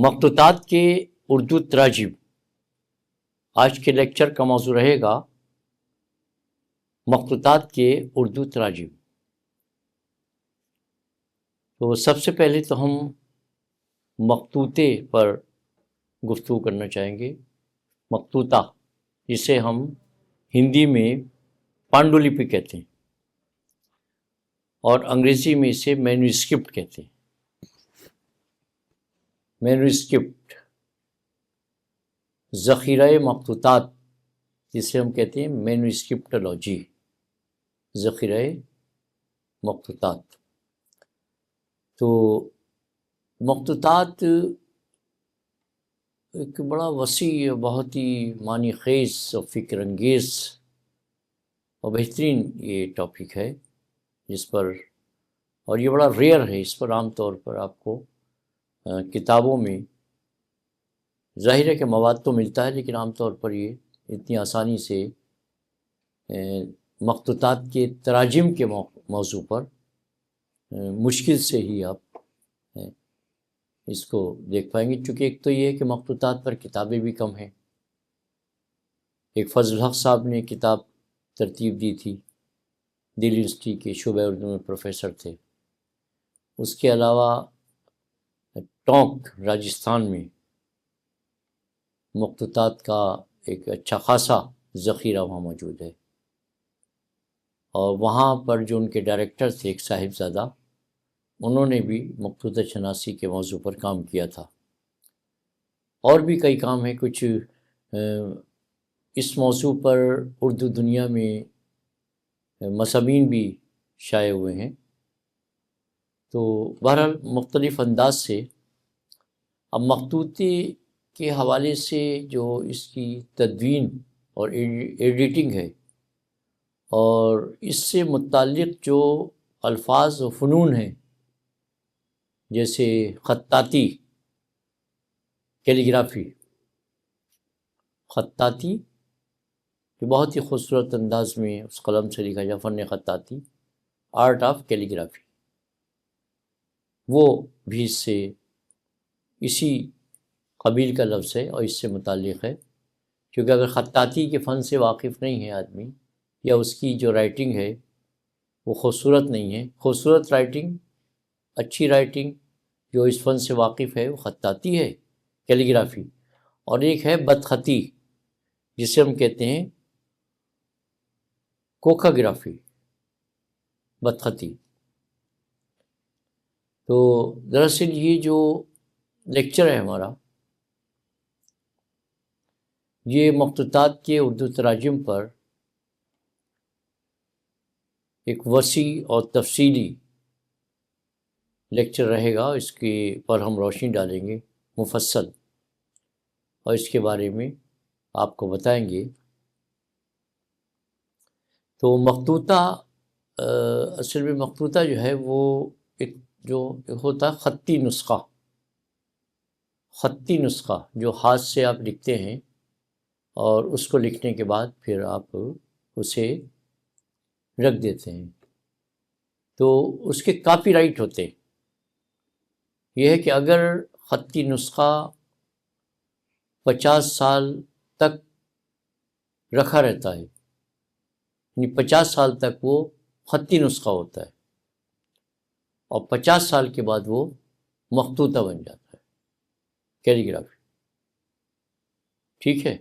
مخطوطات کے اردو تراجم۔ آج کے لیکچر کا موضوع رہے گا مخطوطات کے اردو تراجم۔ تو سب سے پہلے تو ہم مخطوطے پر گفتگو کرنا چاہیں گے۔ مخطوطہ، جسے ہم ہندی میں پانڈولپی کہتے ہیں اور انگریزی میں اسے مینواسکرپٹ کہتے ہیں۔ مینواسکرپٹ، ذخیرہ مخطوطات، جسے ہم کہتے ہیں مینواسکرپٹولوجی، ذخیرہ مخطوطات۔ تو مخطوطات ایک بڑا وسیع، بہت ہی معنی خیز اور فکر انگیز اور بہترین یہ ٹاپک ہے، جس پر، اور یہ بڑا ریئر ہے، اس پر عام طور پر آپ کو کتابوں میں ظاہر ہے کہ مواد تو ملتا ہے، لیکن عام طور پر یہ اتنی آسانی سے مخطوطات کے تراجم کے موضوع پر مشکل سے ہی آپ اس کو دیکھ پائیں گے، چونکہ ایک تو یہ ہے کہ مخطوطات پر کتابیں بھی کم ہیں۔ ایک فضل الحق صاحب نے کتاب ترتیب دی تھی، دلی یونیورسٹی کے شعبہ اردو میں پروفیسر تھے۔ اس کے علاوہ ٹونک، راجستھان میں مخطوطات کا ایک اچھا خاصا ذخیرہ وہاں موجود ہے، اور وہاں پر جو ان کے ڈائریکٹر تھے ایک صاحبزادہ، انہوں نے بھی مخطوطہ شناسی کے موضوع پر کام کیا تھا۔ اور بھی کئی کام ہیں، کچھ اس موضوع پر اردو دنیا میں مضامین بھی شائع ہوئے ہیں۔ تو بہرحال مختلف انداز سے اب مخطوطے کے حوالے سے جو اس کی تدوین اور ایڈیٹنگ ہے، اور اس سے متعلق جو الفاظ و فنون ہیں، جیسے خطاطی، کیلیگرافی، خطاطی جو بہت ہی خوبصورت انداز میں اس قلم سے لکھا جائے، فن خطاطی، آرٹ آف کیلیگرافی، وہ بھی اس سے اسی قبیل کا لفظ ہے اور اس سے متعلق ہے۔ کیونکہ اگر خطاطی کے فن سے واقف نہیں ہے آدمی، یا اس کی جو رائٹنگ ہے وہ خوبصورت نہیں ہے، خوبصورت رائٹنگ، اچھی رائٹنگ جو اس فن سے واقف ہے وہ خطاطی ہے، کیلیگرافی، اور ایک ہے بدخطی، جسے ہم کہتے ہیں کوکاگرافی، بدخطی۔ تو دراصل یہ جو لیکچر ہے ہمارا، یہ مخطوطات کے اردو تراجم پر ایک وسیع اور تفصیلی لیکچر رہے گا۔ اس کے پر ہم روشنی ڈالیں گے مفصل، اور اس کے بارے میں آپ کو بتائیں گے۔ تو مخطوطہ، اصل میں مخطوطہ جو ہے وہ ایک جو ہوتا ہے خطی نسخہ جو ہاتھ سے آپ لکھتے ہیں، اور اس کو لکھنے کے بعد پھر آپ اسے رکھ دیتے ہیں، تو اس کے کاپی رائٹ ہوتے ہیں۔ یہ ہے کہ اگر خطی نسخہ 50 سال تک رکھا رہتا ہے، یعنی 50 سال تک وہ خطی نسخہ ہوتا ہے، اور 50 سال کے بعد وہ مخطوطہ بن جاتا ہے، کیلیگرافی، ٹھیک ہے۔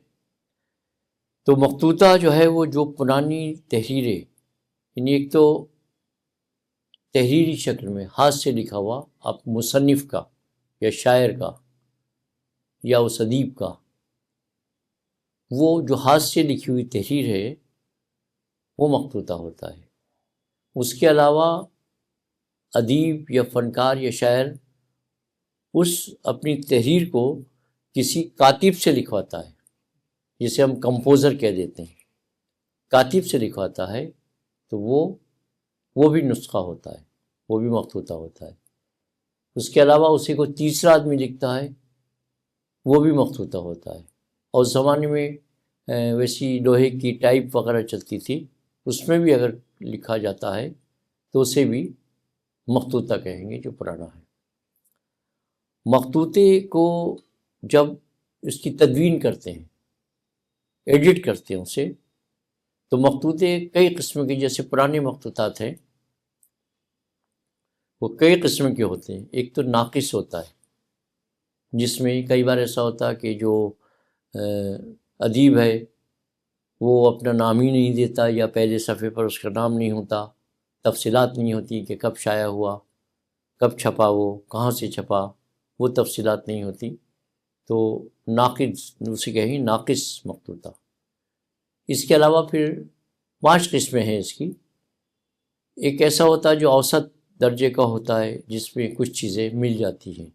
تو مخطوطہ جو ہے وہ جو پرانی تحریریں، یعنی ایک تو تحریری شکل میں ہاتھ سے لکھا ہوا، آپ مصنف کا یا شاعر کا یا اس ادیب کا، وہ جو ہاتھ سے لکھی ہوئی تحریر ہے وہ مخطوطہ ہوتا ہے۔ اس کے علاوہ ادیب یا فنکار یا شاعر اس اپنی تحریر کو کسی کاتب سے لکھواتا ہے، جسے ہم کمپوزر کہہ دیتے ہیں، کاتب سے لکھواتا ہے، تو وہ بھی نسخہ ہوتا ہے، وہ بھی مخطوطہ ہوتا ہے۔ اس کے علاوہ اسے کوئی تیسرا آدمی لکھتا ہے، وہ بھی مخطوطہ ہوتا ہے۔ اور اس زمانے میں ویسی لوہے کی ٹائپ وغیرہ چلتی تھی، اس میں بھی اگر لکھا جاتا ہے تو اسے بھی مخطوطہ کہیں گے، جو پرانا ہے۔ مخطوطے کو جب اس کی تدوین کرتے ہیں، ایڈٹ کرتے ہیں اسے، تو مخطوطے کئی قسم کے، جیسے پرانے مخطوطات ہیں وہ کئی قسم کے ہوتے ہیں۔ ایک تو ناقص ہوتا ہے، جس میں کئی بار ایسا ہوتا ہے کہ جو ادیب ہے وہ اپنا نام ہی نہیں دیتا، یا پہلے صفحے پر اس کا نام نہیں ہوتا، تفصیلات نہیں ہوتی کہ کب شائع ہوا، کب چھپا، وہ کہاں سے چھپا، وہ تفصیلات نہیں ہوتی، تو ناقص، اسے کہیں ناقص مخطوطہ۔ اس کے علاوہ پھر 5 قسمیں ہیں اس کی۔ ایک ایسا ہوتا ہے جو اوسط درجے کا ہوتا ہے، جس میں کچھ چیزیں مل جاتی ہیں،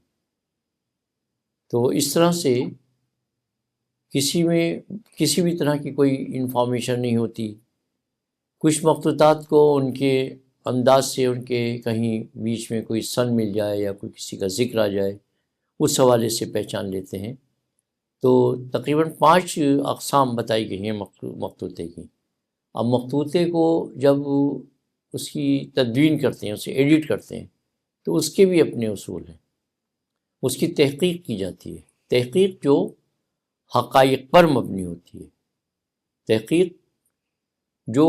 تو اس طرح سے کسی میں کسی بھی طرح کی کوئی انفارمیشن نہیں ہوتی۔ کچھ مخطوطات کو ان کے انداز سے، ان کے کہیں بیچ میں کوئی سن مل جائے یا کوئی کسی کا ذکر آ جائے، اس حوالے سے پہچان لیتے ہیں۔ تو تقریباً 5 اقسام بتائی گئی ہیں مخطوطے کی۔ اب مخطوطے کو جب اس کی تدوین کرتے ہیں، اسے ایڈٹ کرتے ہیں، تو اس کے بھی اپنے اصول ہیں۔ اس کی تحقیق کی جاتی ہے، تحقیق جو حقائق پر مبنی ہوتی ہے، تحقیق جو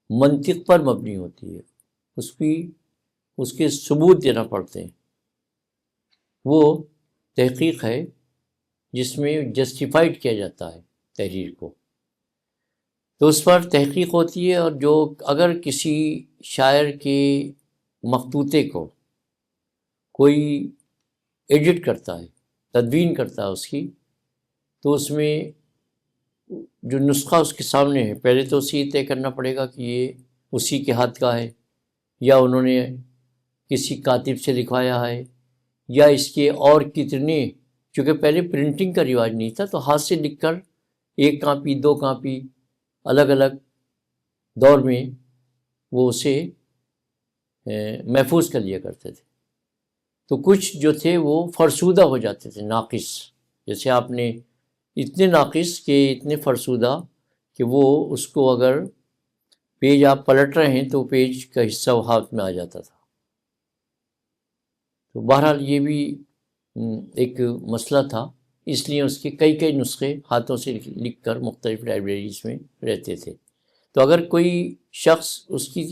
منطق پر مبنی ہوتی ہے، اس کے ثبوت دینا پڑتے ہیں، وہ تحقیق ہے جس میں جسٹیفائڈ کیا جاتا ہے تحریر کو، تو اس پر تحقیق ہوتی ہے۔ اور جو اگر کسی شاعر کے مخطوطے کو کوئی ایڈٹ کرتا ہے، تدوین کرتا ہے اس کی، تو اس میں جو نسخہ اس کے سامنے ہے، پہلے تو اسے یہ طے کرنا پڑے گا کہ یہ اسی کے ہاتھ کا ہے، یا انہوں نے کسی کاتب سے لکھوایا ہے، یا اس کے اور کتنے، چونکہ پہلے پرنٹنگ کا رواج نہیں تھا، تو ہاتھ سے لکھ کر 1 کاپی 2 کاپی الگ الگ دور میں وہ اسے محفوظ کر لیا کرتے تھے۔ تو کچھ جو تھے وہ فرسودہ ہو جاتے تھے، ناقص، جیسے آپ نے اتنے ناقص کہ اتنے فرسودہ کہ وہ اس کو اگر پیج آپ پلٹ رہے ہیں تو پیج کا حصہ وہ ہاتھ میں آ جاتا تھا۔ تو بہرحال یہ بھی ایک مسئلہ تھا، اس لیے اس کے کئی نسخے ہاتھوں سے لکھ کر مختلف لائبریریز میں رہتے تھے۔ تو اگر کوئی شخص اس کی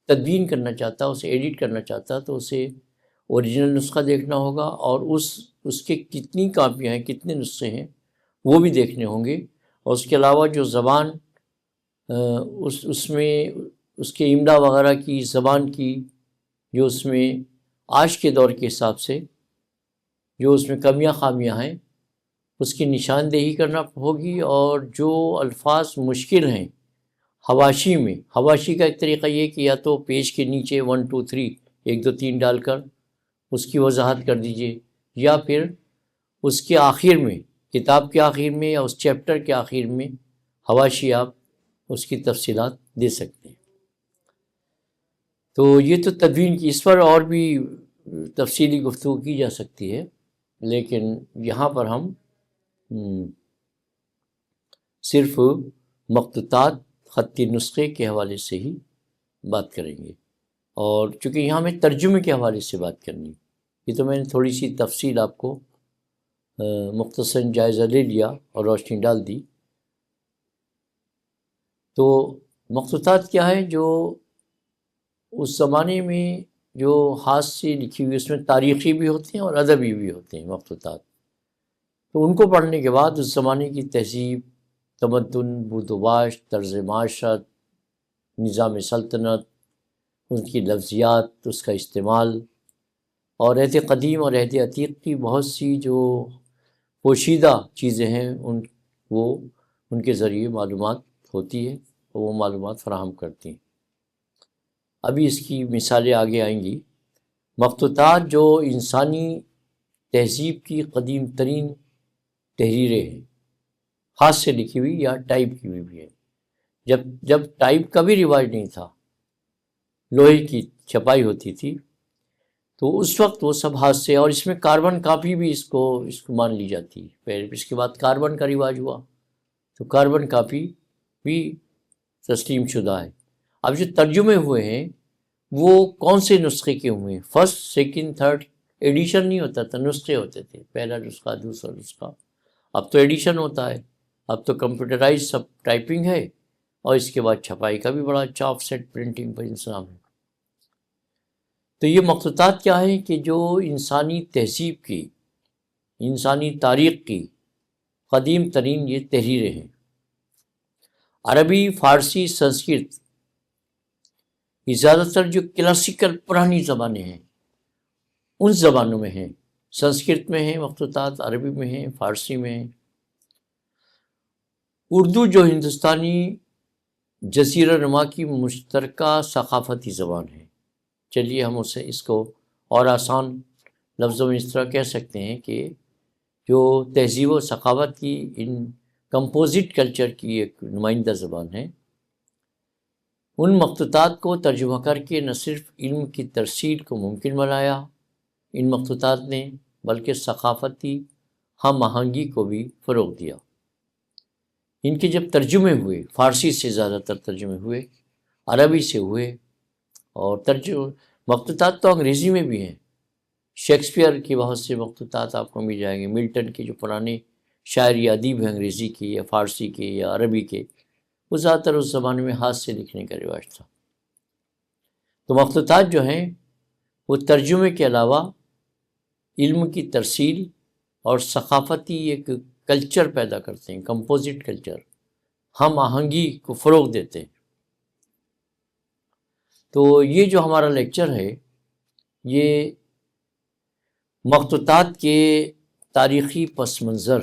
تدوین کرنا چاہتا، اسے ایڈٹ کرنا چاہتا، تو اسے اوریجنل نسخہ دیکھنا ہوگا، اور اس کے کتنی کاپیاں ہیں، کتنے نسخے ہیں، وہ بھی دیکھنے ہوں گے۔ اور اس کے علاوہ جو زبان اس میں اس کے املا وغیرہ کی زبان کی، جو اس میں آج کے دور کے حساب سے جو اس میں کمیاں خامیاں ہیں، اس کی نشاندہی کرنا ہوگی۔ اور جو الفاظ مشکل ہیں حواشی میں، حواشی کا ایک طریقہ یہ کہ یا تو پیج کے نیچے 1 2 3 1 2 3 ڈال کر اس کی وضاحت کر دیجئے، یا پھر اس کے آخر میں، کتاب کے آخر میں یا اس چیپٹر کے آخر میں حواشی آپ اس کی تفصیلات دے سکتے ہیں۔ تو یہ تو تدوین کی، اس پر اور بھی تفصیلی گفتگو کی جا سکتی ہے، لیکن یہاں پر ہم صرف مخطوطات خطی نسخے کے حوالے سے ہی بات کریں گے، اور چونکہ یہاں ہمیں ترجمے کے حوالے سے بات کرنی، یہ تو میں نے تھوڑی سی تفصیل آپ کو مختصراً جائزہ لے لیا اور روشنی ڈال دی۔ تو مخطوطات کیا ہے؟ جو اس زمانے میں جو ہاتھ سے لکھی ہوئی، اس میں تاریخی بھی ہوتے ہیں اور ادبی بھی ہوتے ہیں مخطوطات، تو ان کو پڑھنے کے بعد اس زمانے کی تہذیب، تمدن، بود و باش، طرز معاشرت، نظام سلطنت، ان کی لفظیات، اس کا استعمال، اور عہد قدیم اور عہد عتیق کی بہت سی جو پوشیدہ چیزیں ہیں، ان کے ذریعے معلومات ہوتی ہے، اور وہ معلومات فراہم کرتی ہیں۔ ابھی اس کی مثالیں آگے آئیں گی۔ مخطوطات جو انسانی تہذیب کی قدیم ترین تحریریں ہیں، ہاتھ سے لکھی ہوئی یا ٹائپ کی ہوئی بھی ہیں۔ جب ٹائپ کا بھی رواج نہیں تھا، لوہے کی چھپائی ہوتی تھی، تو اس وقت وہ سب ہاتھ سے، اور اس میں کاربن کاپی بھی اس کو مان لی جاتی ہے۔ پہلے اس کے بعد کاربن کا رواج ہوا، تو کاربن کاپی بھی تسلیم شدہ ہے۔ اب جو ترجمے ہوئے ہیں وہ کون سے نسخے کے ہوئے ہیں؟ 1st 2nd 3rd ایڈیشن نہیں ہوتا تھا، نسخے ہوتے تھے، پہلا نسخہ دوسرا نسخہ. اب تو ایڈیشن ہوتا ہے، اب تو کمپیوٹرائز سب ٹائپنگ ہے، اور اس کے بعد چھپائی کا بھی بڑا اچھا آف سیٹ پرنٹنگ پر انتظام ہے. تو یہ مخطوطات کیا ہیں کہ جو انسانی تہذیب کی، انسانی تاریخ کی قدیم ترین یہ تحریریں ہیں. عربی، فارسی، سنسکرت، یہ زیادہ تر جو کلاسیکل پرانی زبانیں ہیں ان زبانوں میں ہیں. سنسکرت میں ہیں مخطوطات، عربی میں ہیں، فارسی میں ہیں. اردو جو ہندوستانی جزیرہ نما کی مشترکہ ثقافتی زبان ہے. چلیے ہم اس کو اور آسان لفظوں میں اس طرح کہہ سکتے ہیں کہ جو تہذیب و ثقافت کی ان کمپوزٹ کلچر کی ایک نمائندہ زبان ہے. ان مخطوطات کو ترجمہ کر کے نہ صرف علم کی ترسیل کو ممکن بنایا ان مخطوطات نے، بلکہ ثقافتی ہم آہنگی کو بھی فروغ دیا. ان کے جب ترجمے ہوئے، فارسی سے زیادہ تر ترجمے ہوئے، عربی سے ہوئے، اور مخطوطات تو انگریزی میں بھی ہیں. شیکسپیئر کی بہت سے مخطوطات آپ کو مل جائیں گے. ملٹن کے جو پرانے شاعر یا ادیب ہیں انگریزی کے یا فارسی کے یا عربی کے، وہ زیادہ تر اس زمانے میں ہاتھ سے لکھنے کا رواج تھا. تو مخطوطات جو ہیں وہ ترجمے کے علاوہ علم کی ترسیل اور ثقافتی ایک کلچر پیدا کرتے ہیں، کمپوزٹ کلچر، ہم آہنگی کو فروغ دیتے ہیں. تو یہ جو ہمارا لیکچر ہے یہ مخطوطات کے تاریخی پس منظر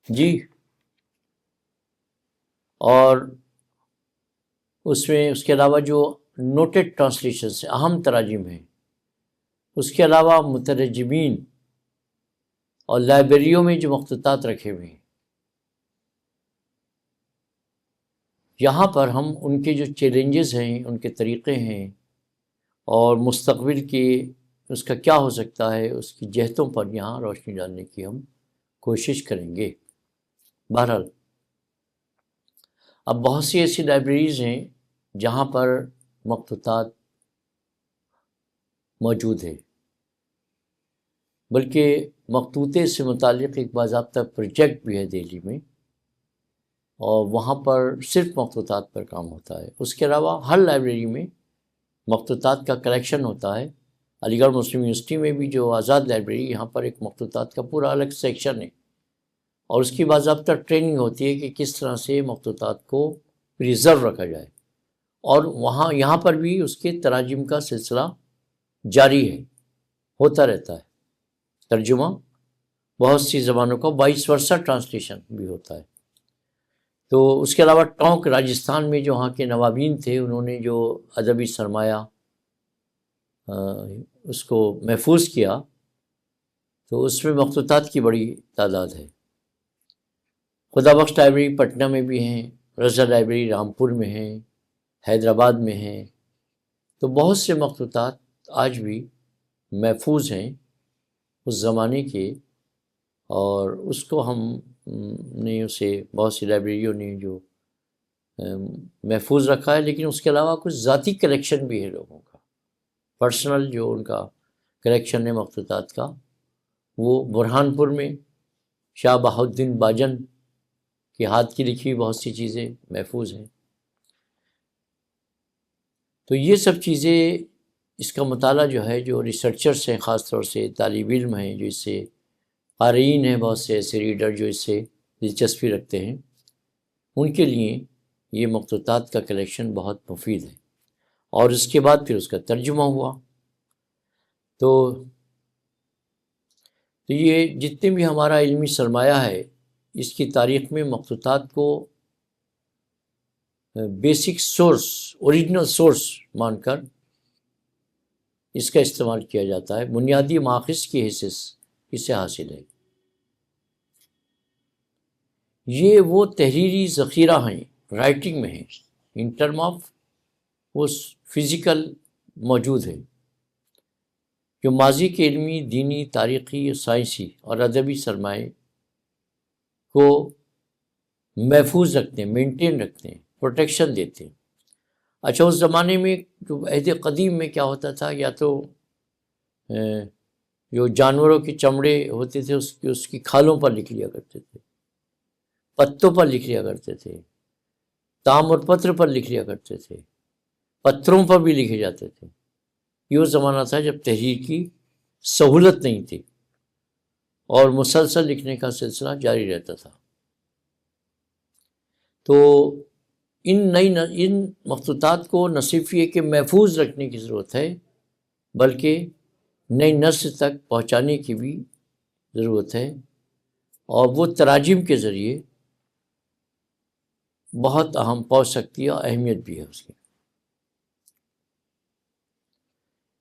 جی، اور اس کے علاوہ جو نوٹڈ ٹرانسلیشنز اہم تراجم ہیں، اس کے علاوہ مترجمین اور لائبریریوں میں جو مخطوطات رکھے ہوئے ہیں، یہاں پر ہم ان کے جو چیلنجز ہیں، ان کے طریقے ہیں، اور مستقبل کی اس کا کیا ہو سکتا ہے، اس کی جہتوں پر یہاں روشنی ڈالنے کی ہم کوشش کریں گے. بہرحال اب بہت سی ایسی لائبریریز ہیں جہاں پر مخطوطات موجود ہے، بلکہ مخطوطے سے متعلق ایک باضابطہ پروجیکٹ بھی ہے دہلی میں، اور وہاں پر صرف مخطوطات پر کام ہوتا ہے. اس کے علاوہ ہر لائبریری میں مخطوطات کا کلیکشن ہوتا ہے. علی گڑھ مسلم یونیورسٹی میں بھی جو آزاد لائبریری، یہاں پر ایک مخطوطات کا پورا الگ سیکشن ہے، اور اس کی باضابطہ ٹریننگ ہوتی ہے کہ کس طرح سے مخطوطات کو پریزرو رکھا جائے. اور یہاں پر بھی اس کے تراجم کا سلسلہ جاری ہے، ہوتا رہتا ہے. ترجمہ بہت سی زبانوں کا، وائس ورثہ ٹرانسلیشن بھی ہوتا ہے. تو اس کے علاوہ ٹونک راجستھان میں جو وہاں کے نوابین تھے، انہوں نے جو ادبی سرمایہ اس کو محفوظ کیا، تو اس میں مخطوطات کی بڑی تعداد ہے. خدا بخش لائبریری پٹنہ میں بھی ہیں، رضا لائبریری رامپور میں ہیں، حیدرآباد میں ہیں. تو بہت سے مخطوطات آج بھی محفوظ ہیں اس زمانے کے، اور اس کو ہم نے اسے بہت سی لائبریریوں نے جو محفوظ رکھا ہے. لیکن اس کے علاوہ کچھ ذاتی کلیکشن بھی ہے لوگوں کا، پرسنل جو ان کا کلیکشن ہے مخطوطات کا، وہ برہان پور میں شاہ بہاؤالدین باجن کے ہاتھ کی لکھی بہت سی چیزیں محفوظ ہیں. تو یہ سب چیزیں، اس کا مطالعہ جو ہے، جو ریسرچرس ہیں، خاص طور سے طالب علم ہیں جو اس سے قارئین ہیں، بہت سے ایسے ریڈر جو اس سے دلچسپی رکھتے ہیں، ان کے لیے یہ مخطوطات کا کلیکشن بہت مفید ہے. اور اس کے بعد پھر اس کا ترجمہ ہوا. تو یہ جتنے بھی ہمارا علمی سرمایہ ہے، اس کی تاریخ میں مخطوطات کو بیسک سورس، اوریجنل سورس مان کر اس کا استعمال کیا جاتا ہے. بنیادی ماخذ کی حیثیت اسے حاصل ہے. یہ وہ تحریری ذخیرہ ہیں، رائٹنگ میں ہیں، ان ٹرم آف وہ فزیکل موجود ہے، جو ماضی کے علمی، دینی، تاریخی، سائنسی اور ادبی سرمایے کو محفوظ رکھتے ہیں، مینٹین رکھتے ہیں، پروٹیکشن دیتے ہیں. اچھا اس زمانے میں جو عہد قدیم میں کیا ہوتا تھا، یا تو جو جانوروں کے چمڑے ہوتے تھے اس کی کھالوں پر لکھ لیا کرتے تھے، پتوں پر لکھ لیا کرتے تھے، تام اور پتر پر لکھ لیا کرتے تھے، پتھروں پر بھی لکھے جاتے تھے۔ یہ وہ زمانہ تھا جب تحریر کی سہولت نہیں تھی اور مسلسل لکھنے کا سلسلہ جاری رہتا تھا۔ تو ان مخطوطات کو نہ صرف یہ کہ محفوظ رکھنے کی ضرورت ہے، بلکہ نئی نسل تک پہنچانے کی بھی ضرورت ہے، اور وہ تراجم کے ذریعے بہت اہم پہنچ سکتی ہے اور اہمیت بھی ہے اس کی۔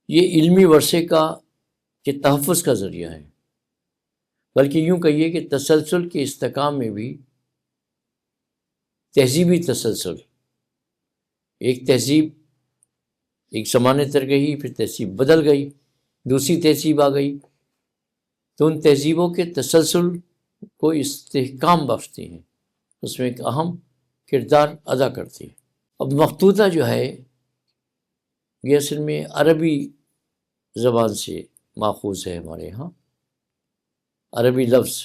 یہ علمی ورثے کے تحفظ کا ذریعہ ہے، بلکہ یوں کہیے کہ تسلسل کے استحکام میں بھی تہذیبی تسلسل، ایک تہذیب ایک زمانے تک گئی، پھر تہذیب بدل گئی، دوسری تہذیب آ گئی، تو ان تہذیبوں کے تسلسل کو استحکام بخشتی ہیں، اس میں ایک اہم کردار ادا کرتی ہے۔ اب مخطوطہ جو ہے یہ اصل میں عربی زبان سے ماخوذ ہے، ہمارے ہاں عربی لفظ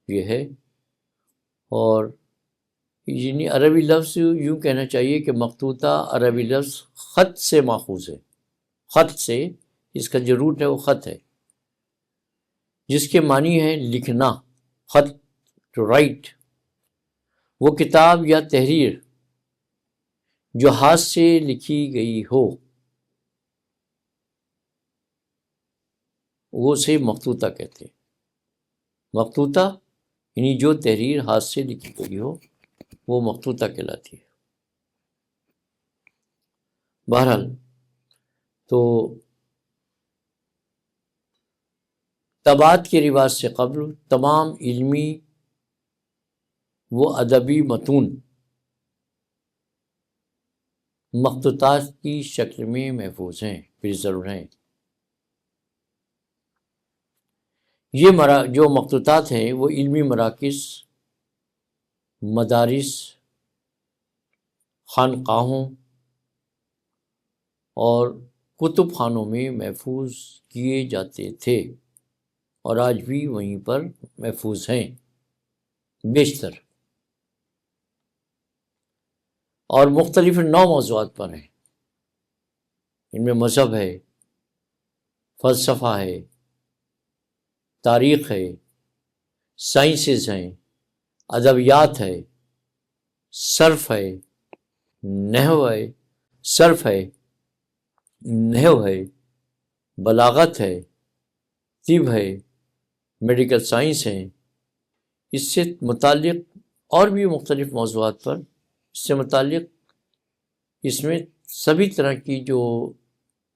یہ ہے، اور یعنی عربی لفظ یوں کہنا چاہیے کہ مخطوطہ عربی لفظ خط سے ماخوذ ہے، خط سے، اس کا جو روٹ ہے وہ خط ہے، جس کے معنی ہے لکھنا، خط ٹو رائٹ۔ وہ کتاب یا تحریر جو ہاتھ سے لکھی گئی ہو وہ اسے مخطوطہ کہتے ہیں۔ مخطوطہ یعنی جو تحریر ہاتھ سے لکھی گئی ہو وہ مخطوطہ کہلاتی ہے۔ بہرحال تو طباعت کے رواج سے قبل تمام علمی و ادبی متون مخطوطات کی شکل میں محفوظ ہیں، پرزرو ہیں۔ یہ جو مخطوطات ہیں وہ علمی مراکز، مدارس، خانقاہوں اور کتب خانوں میں محفوظ کیے جاتے تھے، اور آج بھی وہیں پر محفوظ ہیں بیشتر، اور مختلف نو موضوعات پر ہیں۔ ان میں مذہب ہے، فلسفہ ہے، تاریخ ہے، سائنسز ہیں، ادبیات ہے، صرف ہے، نحو ہے، صرف ہے، نحو ہے، بلاغت ہے، طب ہے، میڈیکل سائنس ہیں، اس سے متعلق اور بھی مختلف موضوعات پر اس سے متعلق اس میں سبھی طرح کی جو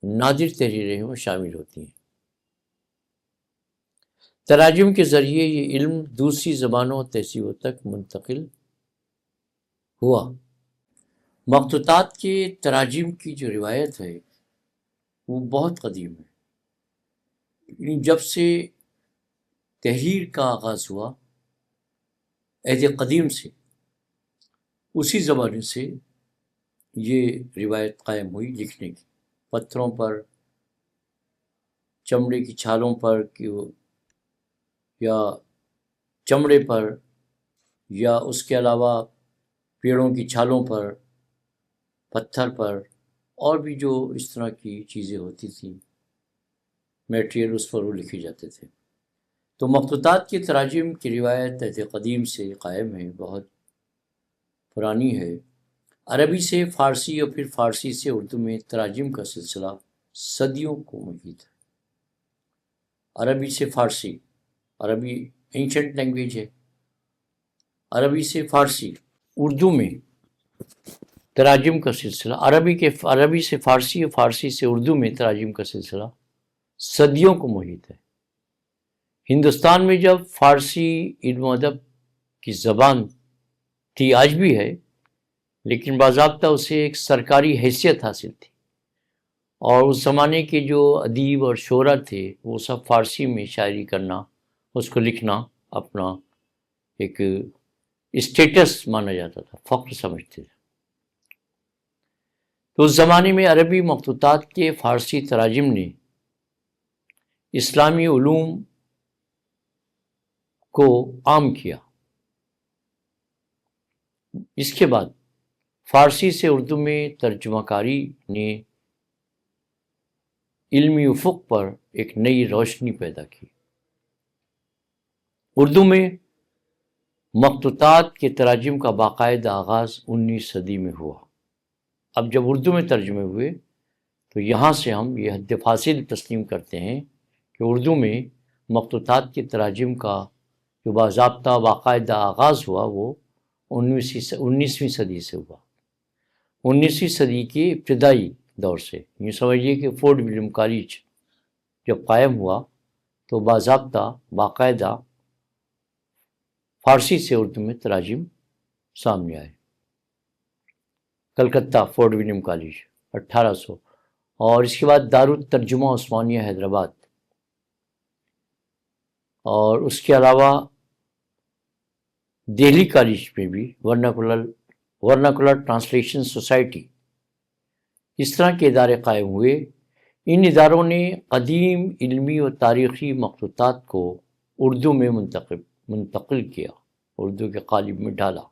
نادر تحریریں ہیں وہ شامل ہوتی ہیں۔ تراجم کے ذریعے یہ علم دوسری زبانوں اور تہذیبوں تک منتقل ہوا۔ مخطوطات کے تراجم کی جو روایت ہے وہ بہت قدیم ہے، جب سے تحریر کا آغاز ہوا عہد قدیم سے، اسی زمانے سے یہ روایت قائم ہوئی لکھنے کی، پتھروں پر، چمڑے کی چھالوں پر یا چمڑے پر، یا اس کے علاوہ پیڑوں کی چھالوں پر، پتھر پر، اور بھی جو اس طرح کی چیزیں ہوتی تھیں میٹیریل، اس پر وہ لکھے جاتے تھے۔ تو مخطوطات کی تراجم کی روایت عہد قدیم سے قائم ہے، بہت پرانی ہے۔ عربی سے فارسی اور پھر فارسی سے اردو میں تراجم کا سلسلہ صدیوں کو محیط ہے۔ عربی سے فارسی، عربی اینشنٹ لینگویج ہے، عربی سے فارسی، اردو میں تراجم کا سلسلہ، عربی سے فارسی اور فارسی سے اردو میں تراجم کا سلسلہ صدیوں کو محیط ہے۔ ہندوستان میں جب فارسی علم و ادب کی زبان تھی، آج بھی ہے، لیکن باضابطہ اسے ایک سرکاری حیثیت حاصل تھی، اور اس زمانے کے جو ادیب اور شعراء تھے وہ سب فارسی میں شاعری کرنا، اس کو لکھنا اپنا ایک اسٹیٹس مانا جاتا تھا، فخر سمجھتے تھے۔ تو اس زمانے میں عربی مخطوطات کے فارسی تراجم نے اسلامی علوم کو عام کیا۔ اس کے بعد فارسی سے اردو میں ترجمہ کاری نے علمی افق پر ایک نئی روشنی پیدا کی۔ اردو میں مخطوطات کے تراجم کا باقاعدہ آغاز 19 صدی میں ہوا۔ اب جب اردو میں ترجمے ہوئے تو یہاں سے ہم یہ حد فاصل تسلیم کرتے ہیں کہ اردو میں مخطوطات کے تراجم کا جو باضابطہ باقاعدہ آغاز ہوا وہ 19ویں صدی سے ہوا۔ 19ویں صدی کے ابتدائی دور سے، یہ سمجھیے کہ فورٹ ولیم کالج جب قائم ہوا تو باضابطہ باقاعدہ فارسی سے اردو میں تراجم سامنے آئے۔ کلکتہ فورٹ ولیم کالج 1800، اور اس کے بعد دارالترجمہ عثمانیہ حیدرآباد، اور اس کے علاوہ دہلی کالج میں بھی ورناکولر ٹرانسلیشن سوسائٹی، اس طرح کے ادارے قائم ہوئے۔ ان اداروں نے قدیم علمی و تاریخی مخطوطات کو اردو میں منتقل کیا، اردو کے قالب میں ڈالا۔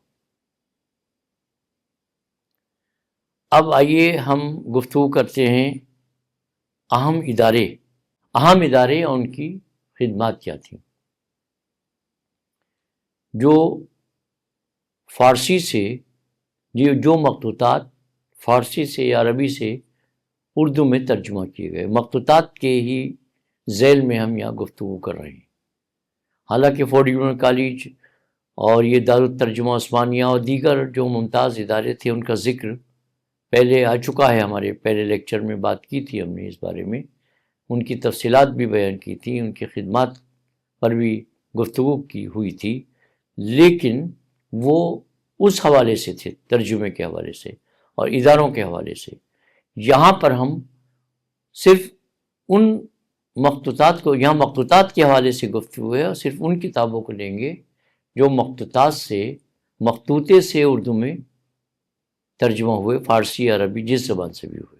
اب آئیے ہم گفتگو کرتے ہیں اہم ادارے اور ان کی خدمات کیا تھیں۔ جو فارسی سے جو مخطوطات فارسی سے یا عربی سے اردو میں ترجمہ کیے گئے مخطوطات کے ہی ذیل میں ہم یہاں گفتگو کر رہے ہیں۔ حالانکہ فورٹ ولیم کالج اور یہ دارالترجمہ عثمانیہ اور دیگر جو ممتاز ادارے تھے ان کا ذکر پہلے آ چکا ہے، ہمارے پہلے لیکچر میں بات کی تھی ہم نے اس بارے میں، ان کی تفصیلات بھی بیان کی تھی، ان کی خدمات پر بھی گفتگو کی ہوئی تھی، لیکن وہ اس حوالے سے تھے، ترجمے کے حوالے سے اور اداروں کے حوالے سے۔ یہاں پر ہم صرف ان مخطوطات کے حوالے سے گفتگو ہے، اور صرف ان کتابوں کو لیں گے جو مخطوطے سے اردو میں ترجمہ ہوئے، فارسی عربی جس زبان سے بھی ہوئے۔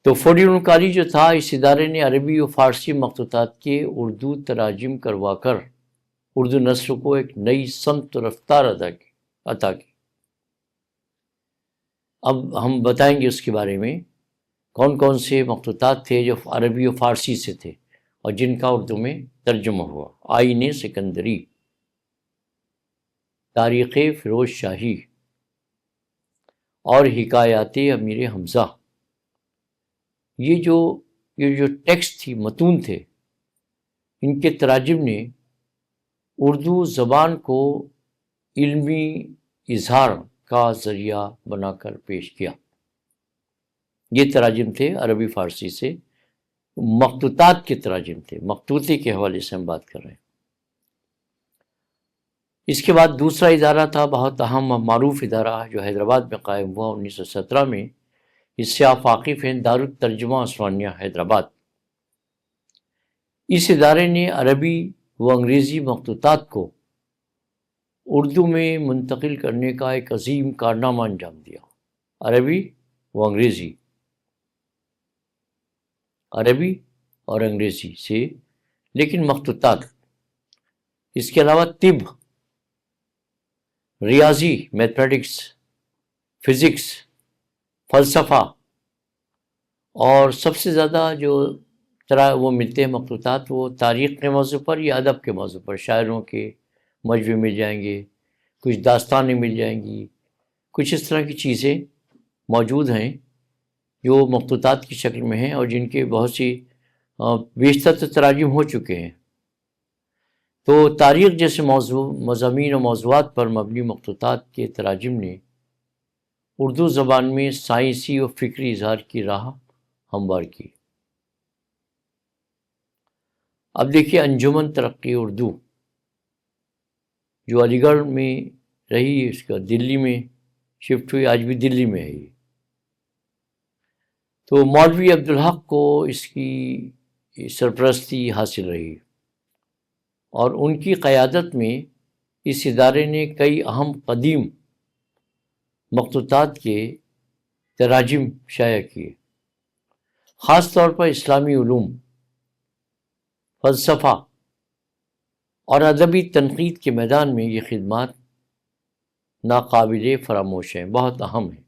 تو فورٹ ولیم کالج جو تھا، اس ادارے نے عربی و فارسی مخطوطات کے اردو تراجم کروا کر اردو نثر کو ایک نئی سمت و رفتار عطا کی۔ اب ہم بتائیں گے اس کے بارے میں کون کون سے مخطوطات تھے جو عربی و فارسی سے تھے اور جن کا اردو میں ترجمہ ہوا۔ آئین سکندری، تاریخ فیروز شاہی اور حکایات امیر حمزہ، یہ جو ٹیکسٹ تھی، متون تھے، ان کے تراجم نے اردو زبان کو علمی اظہار کا ذریعہ بنا کر پیش کیا۔ یہ تراجم تھے عربی فارسی سے، مخطوطات کے تراجم تھے، مخطوطے کے حوالے سے ہم بات کر رہے ہیں۔ اس کے بعد دوسرا ادارہ تھا، بہت اہم و معروف ادارہ جو حیدرآباد میں قائم ہوا 1917 میں، اس سے آپ واقف ہیں، دارالترجمہ عثمانیہ حیدرآباد۔ اس ادارے نے عربی و انگریزی مخطوطات کو اردو میں منتقل کرنے کا ایک عظیم کارنامہ انجام دیا۔ عربی اور انگریزی سے، لیکن مخطوطات، اس کے علاوہ طب، ریاضی، میتھمیٹکس، فزکس، فلسفہ، اور سب سے زیادہ جو وہ ملتے ہیں مخطوطات وہ تاریخ کے موضوع پر یا ادب کے موضوع پر، شاعروں کے مجموعے مل جائیں گے، کچھ داستانیں مل جائیں گی، کچھ اس طرح کی چیزیں موجود ہیں جو مخطوطات کی شکل میں ہیں اور جن کے بہت سی بیشتر تراجم ہو چکے ہیں۔ تو تاریخ جیسے مضامین و موضوعات پر مبنی مخطوطات کے تراجم نے اردو زبان میں سائنسی و فکری اظہار کی راہ ہموار کی۔ اب دیکھیے انجمن ترقی اردو جو علی گڑھ میں رہی، اس کا دلی میں شفٹ ہوئی، آج بھی دلی میں ہے یہ۔ تو مولوی عبدالحق کو اس کی سرپرستی حاصل رہی، اور ان کی قیادت میں اس ادارے نے کئی اہم قدیم مخطوطات کے تراجم شائع کیے، خاص طور پر اسلامی علوم، فلسفہ اور ادبی تنقید کے میدان میں یہ خدمات ناقابل فراموش ہیں، بہت اہم ہیں۔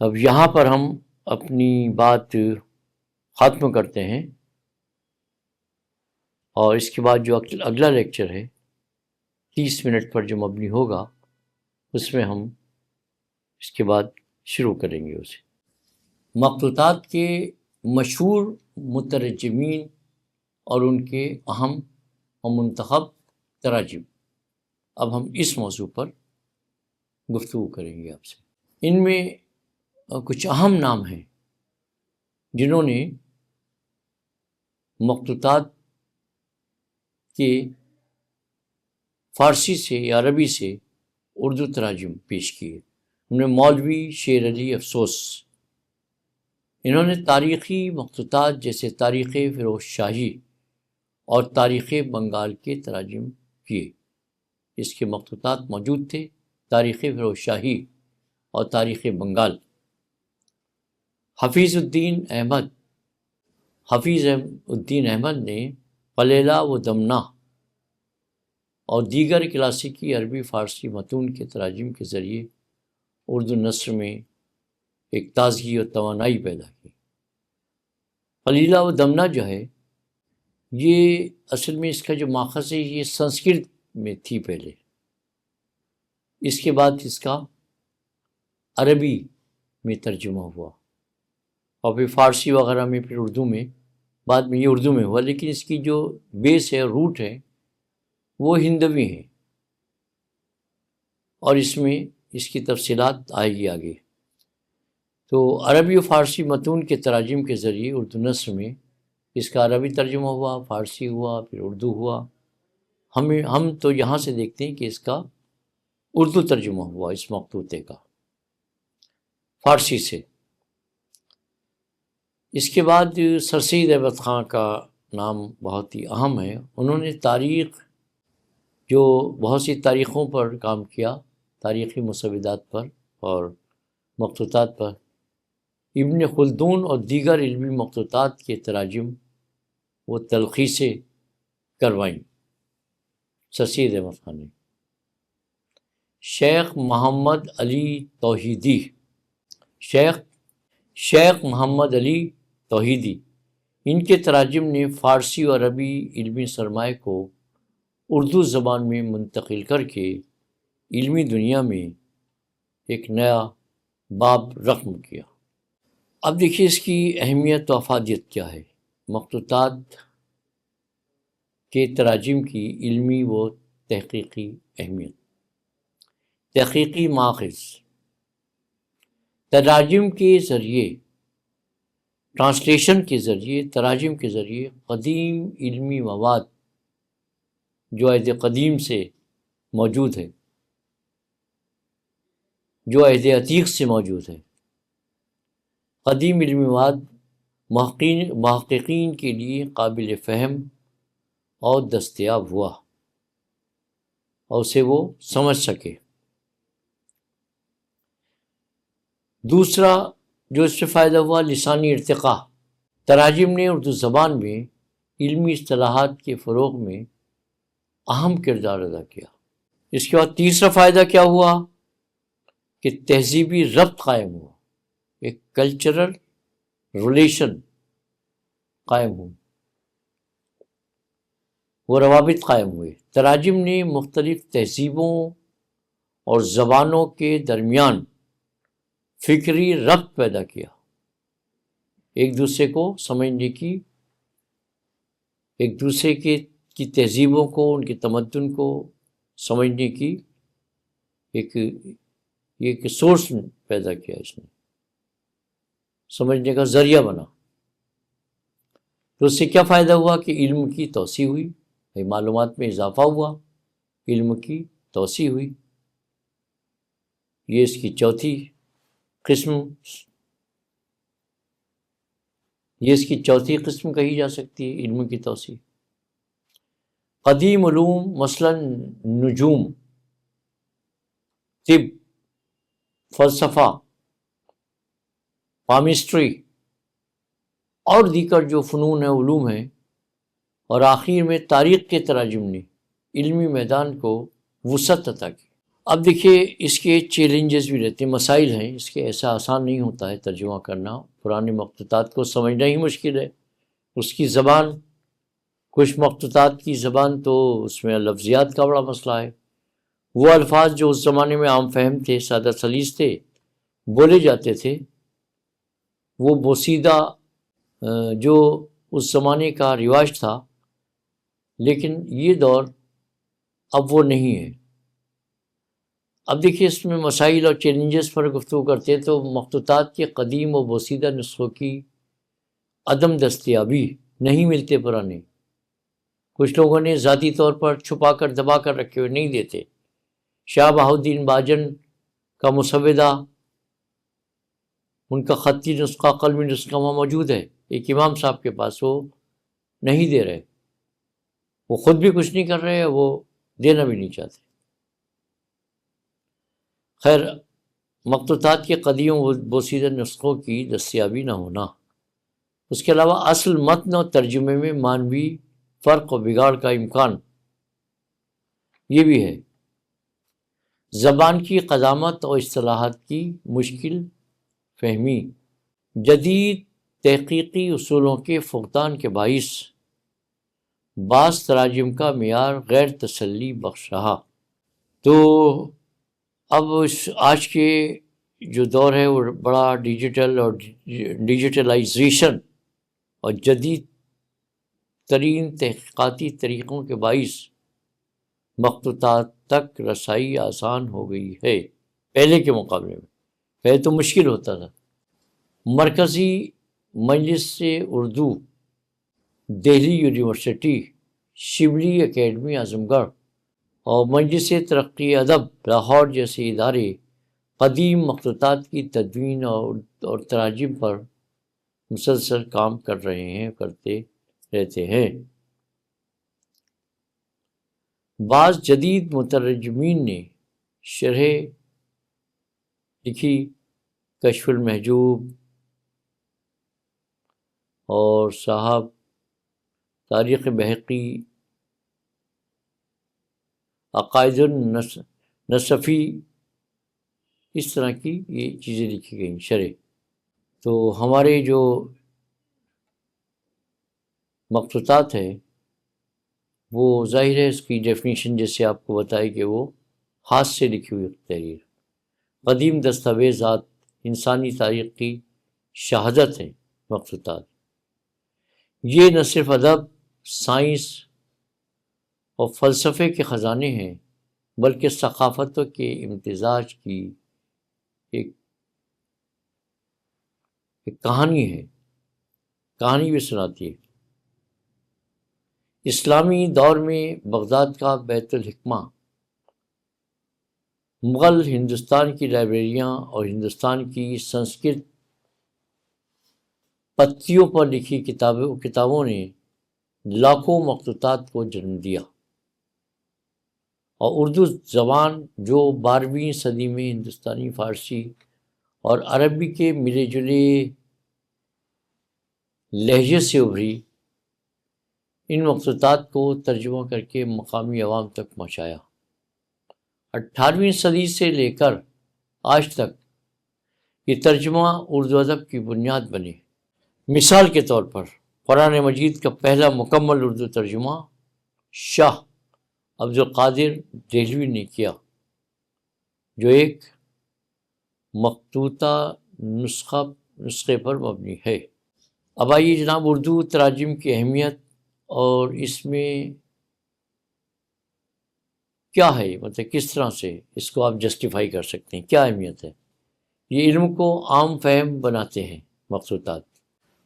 اب یہاں پر ہم اپنی بات ختم کرتے ہیں، اور اس کے بعد جو اگلا لیکچر ہے 30 منٹ پر جو مبنی ہوگا، اس میں ہم اس کے بعد شروع کریں گے اسے۔ مخطوطات کے مشہور مترجمین اور ان کے اہم و منتخب تراجم، اب ہم اس موضوع پر گفتگو کریں گے آپ سے۔ ان میں کچھ اہم نام ہیں جنہوں نے مخطوطات کے فارسی سے یا عربی سے اردو تراجم پیش کیے۔ ان میں مولوی شیر علی افسوس، انہوں نے تاریخی مخطوطات جیسے تاریخ فیروز شاہی اور تاریخ بنگال کے تراجم کیے۔ اس کے مخطوطات موجود تھے، تاریخ فیروز شاہی اور تاریخ بنگال۔ حفیظ الدین احمد نے قلیلہ و دمنہ اور دیگر کلاسیکی عربی فارسی متون کے تراجم کے ذریعے اردو نثر میں ایک تازگی اور توانائی پیدا کی۔ قلیلہ و دمنہ جو ہے، یہ اصل میں اس کا جو ماخذ ہے یہ سنسکرت میں تھی پہلے، اس کے بعد اس کا عربی میں ترجمہ ہوا، اور پھر فارسی وغیرہ میں، پھر اردو میں، بعد میں یہ اردو میں ہوا، لیکن اس کی جو بیس ہے، روٹ ہے، وہ ہندوی ہے، اور اس میں اس کی تفصیلات آئے گی آگے۔ تو عربی و فارسی متون کے تراجم کے ذریعے اردو نثر میں اس کا عربی ترجمہ ہوا، فارسی ہوا، پھر اردو ہوا۔ ہم تو یہاں سے دیکھتے ہیں کہ اس کا اردو ترجمہ ہوا، اس مخطوطے کا فارسی سے۔ اس کے بعد سر سید احمد خان کا نام بہت ہی اہم ہے۔ انہوں نے جو بہت سی تاریخوں پر کام کیا، تاریخی مسودات پر اور مخطوطات پر۔ ابن خلدون اور دیگر علمی مخطوطات کے تراجم و تلخیصیں کروائیں سر سید احمد خان نے۔ شیخ محمد علی توحیدی، ان کے تراجم نے فارسی اور عربی علمی سرمایہ کو اردو زبان میں منتقل کر کے علمی دنیا میں ایک نیا باب رقم کیا۔ اب دیکھیے اس کی اہمیت و افادیت کیا ہے۔ مخطوطات کے تراجم کی علمی و تحقیقی اہمیت۔ تحقیقی ماخذ: تراجم کے ذریعے، ٹرانسلیشن کے ذریعے، تراجم کے ذریعے قدیم علمی مواد جو عہد قدیم سے موجود ہے، جو عہد عتیق سے موجود ہے، قدیم علمی مواد محققین کے لیے قابل فہم اور دستیاب ہوا، اور اسے وہ سمجھ سکے۔ دوسرا جو اس سے فائدہ ہوا، لسانی ارتقاء۔ تراجم نے اردو زبان میں علمی اصطلاحات کے فروغ میں اہم کردار ادا کیا۔ اس کے بعد تیسرا فائدہ کیا ہوا کہ تہذیبی ربط قائم ہوا، ایک کلچرل ریلیشن قائم ہو، وہ روابط قائم ہوئے۔ تراجم نے مختلف تہذیبوں اور زبانوں کے درمیان فکری ربط پیدا کیا، ایک دوسرے کو سمجھنے کی، ایک دوسرے کی تہذیبوں کو، ان کے تمدن کو سمجھنے کی ایک سورس پیدا کیا، اس نے سمجھنے کا ذریعہ بنا۔ تو اس سے کیا فائدہ ہوا کہ علم کی توسیع ہوئی، معلومات میں اضافہ ہوا، علم کی توسیع ہوئی۔ یہ اس کی چوتھی قسم کہی جا سکتی ہے، علم کی توسیع۔ قدیم علوم مثلا نجوم، طب، فلسفہ پامسٹری اور دیگر جو فنون ہیں، علوم ہیں، اور آخر میں تاریخ کے تراجم نے علمی میدان کو وسعت عطا کی۔ اب دیکھیے اس کے چیلنجز بھی رہتے ہیں، مسائل ہیں، اس کے ایسا آسان نہیں ہوتا ہے ترجمہ کرنا، پرانے مخطوطات کو سمجھنا ہی مشکل ہے۔ اس کی زبان، کچھ مخطوطات کی زبان تو اس میں لفظیات کا بڑا مسئلہ ہے، وہ الفاظ جو اس زمانے میں عام فہم تھے، سادہ سلیس تھے، بولے جاتے تھے، وہ بوسیدہ جو اس زمانے کا رواج تھا، لیکن یہ دور اب وہ نہیں ہے۔ اب دیکھیے اس میں مسائل اور چیلنجز پر گفتگو کرتے ہیں تو مخطوطات کے قدیم و بوسیدہ نسخوں کی عدم دستیابی، نہیں ملتے پرانے، کچھ لوگوں نے ذاتی طور پر چھپا کر دبا کر رکھے ہوئے، نہیں دیتے۔ شاہ بہاؤالدین باجن کا مسودہ، ان کا خطی نسخہ، قلمی نسخہ وہاں موجود ہے ایک امام صاحب کے پاس، وہ نہیں دے رہے، وہ خود بھی کچھ نہیں کر رہے، وہ دینا بھی نہیں چاہتے۔ خیر، مخطوطات کے قدیم و بوسیدہ نسخوں کی دستیابی نہ ہونا، اس کے علاوہ اصل متن اور ترجمے میں معنوی فرق و بگاڑ کا امکان، یہ بھی ہے۔ زبان کی قدامت اور اصطلاحات کی مشکل فہمی، جدید تحقیقی اصولوں کے فقدان کے باعث بعض تراجم کا معیار غیر تسلی بخش رہا۔ تو اب آج کے جو دور ہے وہ بڑا ڈیجیٹل اور ڈیجیٹلائزیشن اور جدید ترین تحقیقاتی طریقوں کے باعث مخطوطات تک رسائی آسان ہو گئی ہے پہلے کے مقابلے میں۔ پہلے تو مشکل ہوتا تھا۔ مرکزی مجلس اردو، دہلی یونیورسٹی، شبلی اکیڈمی اعظم گڑھ اور مجلس ترقی ادب لاہور جیسے ادارے قدیم مخطوطات کی تدوین اور تراجم پر مسلسل کام کر رہے ہیں، کرتے رہتے ہیں۔ بعض جدید مترجمین نے شرح لکھی، کشف المحجوب اور صاحب تاریخ بحقی، عقائد النصفی، اس طرح کی یہ چیزیں لکھی گئیں شرح۔ تو ہمارے جو مخطوطات ہیں وہ ظاہر ہے اس کی ڈیفینیشن جیسے آپ کو بتائی کہ وہ ہاتھ سے لکھی ہوئی تحریر، قدیم دستاویزات، انسانی تاریخ کی شہادت ہیں مخطوطات۔ یہ نہ صرف ادب، سائنس اور فلسفے کے خزانے ہیں، بلکہ ثقافتوں کے امتزاج کی ایک کہانی ہے، کہانی بھی سناتی ہے۔ اسلامی دور میں بغداد کا بیت الحکمہ، مغل ہندوستان کی لائبریریاں اور ہندوستان کی سنسکرت پتیوں پر لکھی کتابوں نے لاکھوں مخطوطات کو جنم دیا، اور اردو زبان جو 12ویں صدی میں ہندوستانی، فارسی اور عربی کے ملے جلے لہجے سے ابھری، ان مخطوطات کو ترجمہ کر کے مقامی عوام تک پہنچایا۔ 18ویں صدی سے لے کر آج تک یہ ترجمہ اردو ادب کی بنیاد بنے۔ مثال کے طور پر قرآن مجید کا پہلا مکمل اردو ترجمہ شاہ عبدالقادر دہلوی نے کیا، جو ایک مخطوطہ نسخے پر مبنی ہے۔ اب آئیے جناب اردو تراجم کی اہمیت اور اس میں کیا ہے، مطلب کس طرح سے اس کو آپ جسٹیفائی کر سکتے ہیں، کیا اہمیت ہے۔ یہ علم کو عام فہم بناتے ہیں مخطوطات۔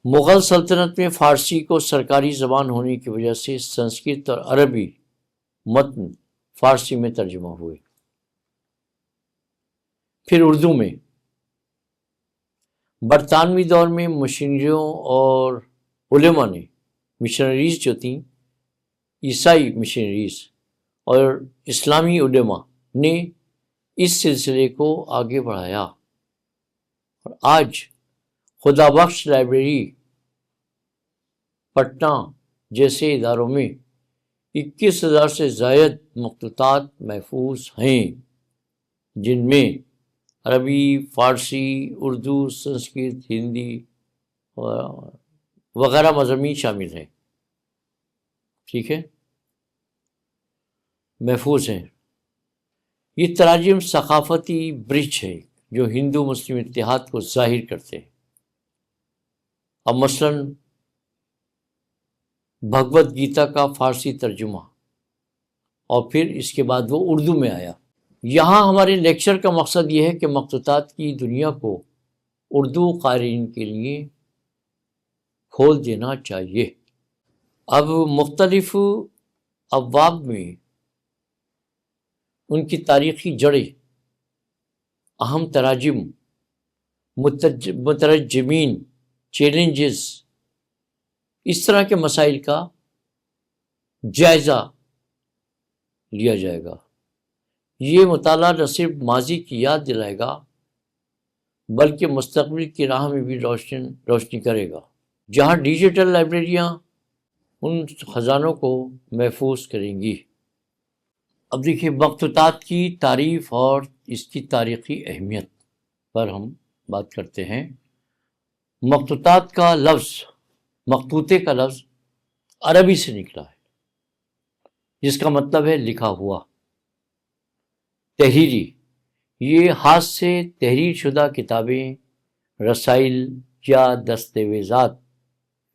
مغل سلطنت میں فارسی کو سرکاری زبان ہونے کی وجہ سے سنسکرت اور عربی متن فارسی میں ترجمہ ہوئے۔ پھر اردو میں برطانوی دور میں مشنریوں اور علماء نے، مشنریز جو تھیں، عیسائی مشنریز اور اسلامی علماء نے اس سلسلے کو آگے بڑھایا، اور آج خدا بخش لائبریری پٹنہ جیسے اداروں میں 21,000 سے زائد مخطوطات محفوظ ہیں، جن میں عربی، فارسی، اردو، سنسکرت، ہندی وغیرہ مضامین شامل ہیں۔ ٹھیک ہے، محفوظ ہیں۔ یہ تراجم ثقافتی برج ہے جو ہندو مسلم اتحاد کو ظاہر کرتے ہیں۔ اب مثلاً بھگوت گیتا کا فارسی ترجمہ، اور پھر اس کے بعد وہ اردو میں آیا۔ یہاں ہمارے لیکچر کا مقصد یہ ہے کہ مخطوطات کی دنیا کو اردو قارئین کے لیے کھول دینا چاہیے۔ اب مختلف ابواب میں ان کی تاریخی جڑیں، اہم تراجم، مترجمین، چیلنجز، اس طرح کے مسائل کا جائزہ لیا جائے گا۔ یہ مطالعہ نہ صرف ماضی کی یاد دلائے گا بلکہ مستقبل کی راہ میں بھی روشنی کرے گا، جہاں ڈیجیٹل لائبریریاں ان خزانوں کو محفوظ کریں گی۔ اب دیکھیے، مخطوطات کی تعریف اور اس کی تاریخی اہمیت پر ہم بات کرتے ہیں۔ مخطوطات کا لفظ، مخطوطے کا لفظ عربی سے نکلا ہے، جس کا مطلب ہے لکھا ہوا، تحریری۔ یہ ہاتھ سے تحریر شدہ کتابیں، رسائل یا دستاویزات،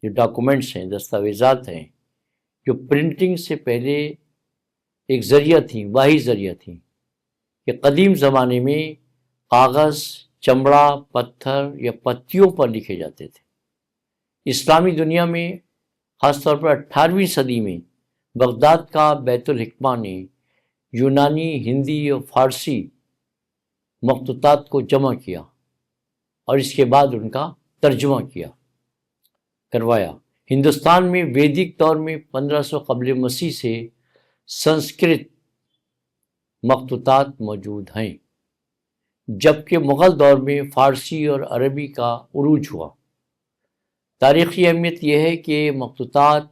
جو ڈاکومنٹس ہیں، دستاویزات ہیں، جو پرنٹنگ سے پہلے ایک ذریعہ تھیں، واحد ذریعہ تھیں، کہ قدیم زمانے میں کاغذ، چمڑا، پتھر یا پتیوں پر لکھے جاتے تھے۔ اسلامی دنیا میں خاص طور پر 18ویں صدی میں بغداد کا بیت الحکمہ نے یونانی، ہندی اور فارسی مخطوطات کو جمع کیا اور اس کے بعد ان کا ترجمہ کروایا۔ ہندوستان میں ویدک دور میں 1500 قبل مسیح سے سنسکرت مخطوطات موجود ہیں، جبکہ مغل دور میں فارسی اور عربی کا عروج ہوا۔ تاریخی اہمیت یہ ہے کہ مخطوطات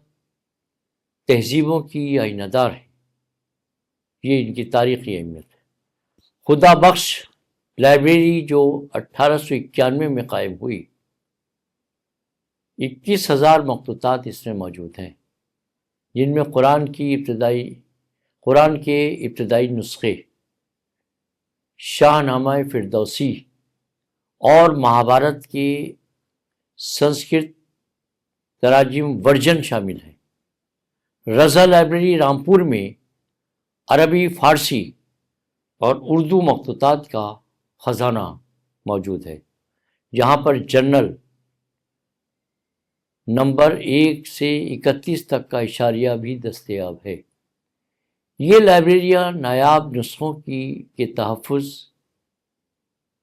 تہذیبوں کی آئینہ دار ہیں، یہ ان کی تاریخی اہمیت ہے۔ خدا بخش لائبریری جو 1891 میں قائم ہوئی، 21,000 مخطوطات اس میں موجود ہیں، جن میں قرآن کے ابتدائی نسخے، شاہ نامہ فردوسی اور مہابھارت کے سنسکرت تراجم ورژن شامل ہیں۔ رضا لائبریری رامپور میں عربی، فارسی اور اردو مخطوطات کا خزانہ موجود ہے، جہاں پر جرنل نمبر 1 سے 31 تک کا اشاریہ بھی دستیاب ہے۔ یہ لائبریریاں نایاب نسخوں کے تحفظ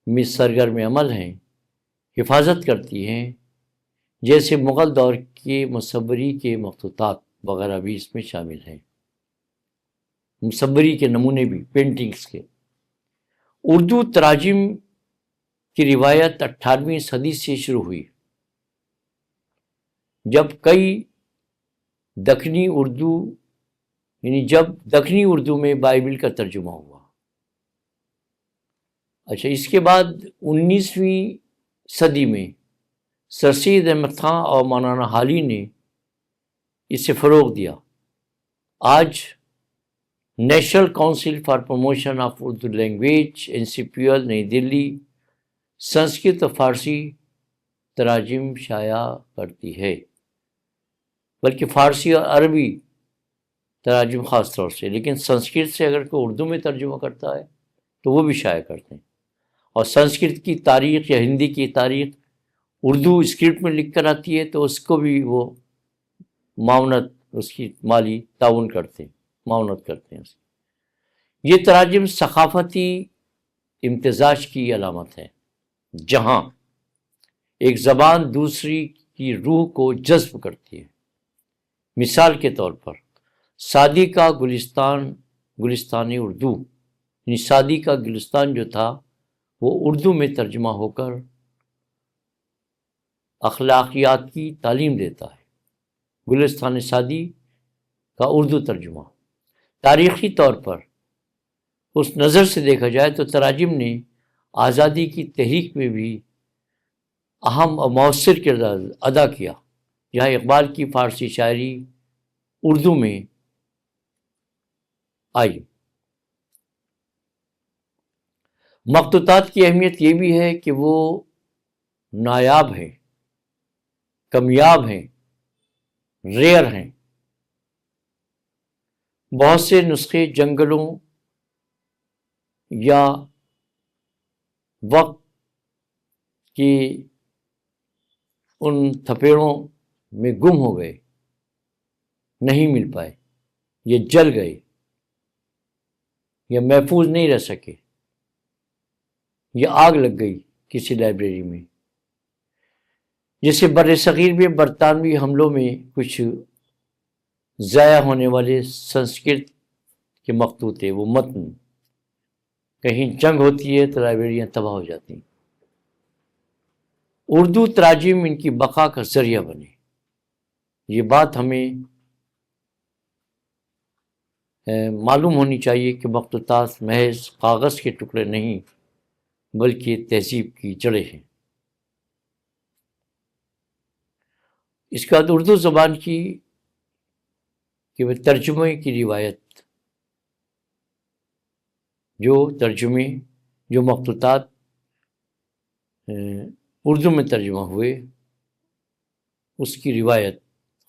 میں سرگرم عمل ہیں، حفاظت کرتی ہیں، جیسے مغل دور کے مصوری کے مخطوطات وغیرہ بھی اس میں شامل ہیں، مصوری کے نمونے بھی، پینٹنگز کے۔ اردو تراجم کی روایت 18ویں صدی سے شروع ہوئی، جب دکنی اردو میں بائبل کا ترجمہ ہوا۔ اچھا، اس کے بعد 19ویں صدی میں سر سید احمد خان اور مولانا حالی نے اسے فروغ دیا۔ آج national council for promotion of Urdu language NCPL نئی دلی سنسکرت اور فارسی تراجم شائع کرتی ہے، بلکہ فارسی اور عربی تراجم خاص طور سے، لیکن سنسکرت سے اگر کوئی اردو میں ترجمہ کرتا ہے تو وہ بھی شائع کرتے ہیں۔ اور سنسکرت کی تاریخ یا ہندی کی تاریخ اردو اسکرپٹ میں لکھ کر آتی ہے تو اس کو بھی وہ معاونت، اس کی مالی معاونت کرتے ہیں۔ یہ تراجم ثقافتی امتزاج کی علامت ہے، جہاں ایک زبان دوسری کی روح کو جذب کرتی ہے۔ مثال کے طور پر سعدی کا گلستان اردو، یعنی سعدی کا گلستان جو تھا وہ اردو میں ترجمہ ہو کر اخلاقیات کی تعلیم دیتا ہے۔ گلستان سعدی کا اردو ترجمہ۔ تاریخی طور پر اس نظر سے دیکھا جائے تو تراجم نے آزادی کی تحریک میں بھی اہم اور مؤثر کردار ادا کیا۔ جہاں اقبال کی فارسی شاعری اردو میں آئی۔ مخطوطات کی اہمیت یہ بھی ہے کہ وہ نایاب ہیں، کمیاب ہیں، ریئر ہیں۔ بہت سے نسخے جنگلوں یا وقت کی ان تھپیڑوں میں گم ہو گئے، نہیں مل پائے، یہ جل گئے، یہ محفوظ نہیں رہ سکے، یہ آگ لگ گئی کسی لائبریری میں۔ جیسے بر صغیر میں برطانوی حملوں میں کچھ ضائع ہونے والے سنسکرت کے مخطوطے، وہ متن، کہیں جنگ ہوتی ہے تو لائبریریاں تباہ ہو جاتی ہیں۔ اردو تراجم ان کی بقا کا ذریعہ بنے۔ یہ بات ہمیں معلوم ہونی چاہیے کہ مخطوطات محض کاغذ کے ٹکڑے نہیں بلکہ تہذیب کی جڑیں ہیں۔ اس کے بعد اردو زبان کی ترجمے کی روایت، جو مخطوطات اردو میں ترجمہ ہوئے، اس کی روایت،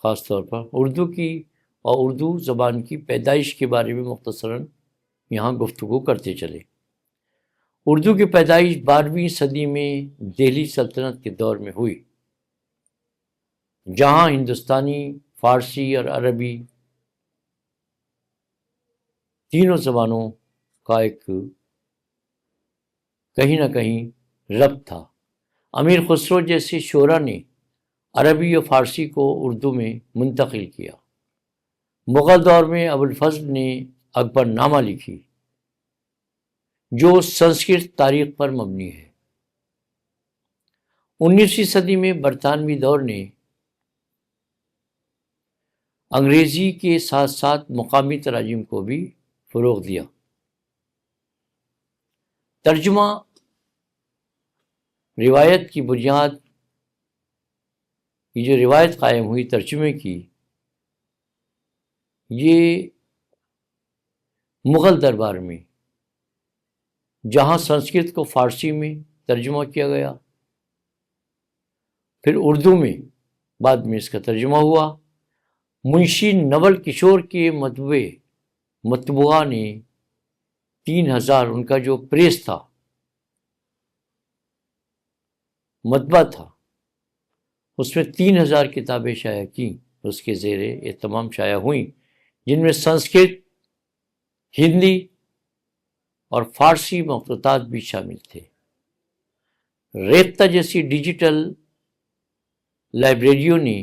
خاص طور پر اردو کی اور اردو زبان کی پیدائش کے بارے میں مختصراً یہاں گفتگو کرتے چلے۔ اردو کی پیدائش 12ویں صدی میں دہلی سلطنت کے دور میں ہوئی، جہاں ہندوستانی، فارسی اور عربی تینوں زبانوں کا ایک کہیں نہ کہیں ربط تھا۔ امیر خسرو جیسے شعراء نے عربی اور فارسی کو اردو میں منتقل کیا۔ مغل دور میں ابوالفضل نے اکبر نامہ لکھی، جو سنسکرت تاریخ پر مبنی ہے۔ 19ویں صدی میں برطانوی دور نے انگریزی کے ساتھ ساتھ مقامی تراجم کو بھی فروغ دیا۔ ترجمہ روایت کی بنیاد، یہ جو روایت قائم ہوئی ترجمے کی، یہ مغل دربار میں، جہاں سنسکرت کو فارسی میں ترجمہ کیا گیا، پھر اردو میں بعد میں اس کا ترجمہ ہوا۔ منشی نول کشور کے مطبوعہ نے 3000، ان کا جو پریس تھا، مطبع تھا، اس میں 3000 کتابیں شائع کیں، اس کے زیر اہتمام شائع ہوئیں، جن میں سنسکرت، ہندی اور فارسی مخطوطات بھی شامل تھے۔ ریختہ جیسی ڈیجیٹل لائبریریوں نے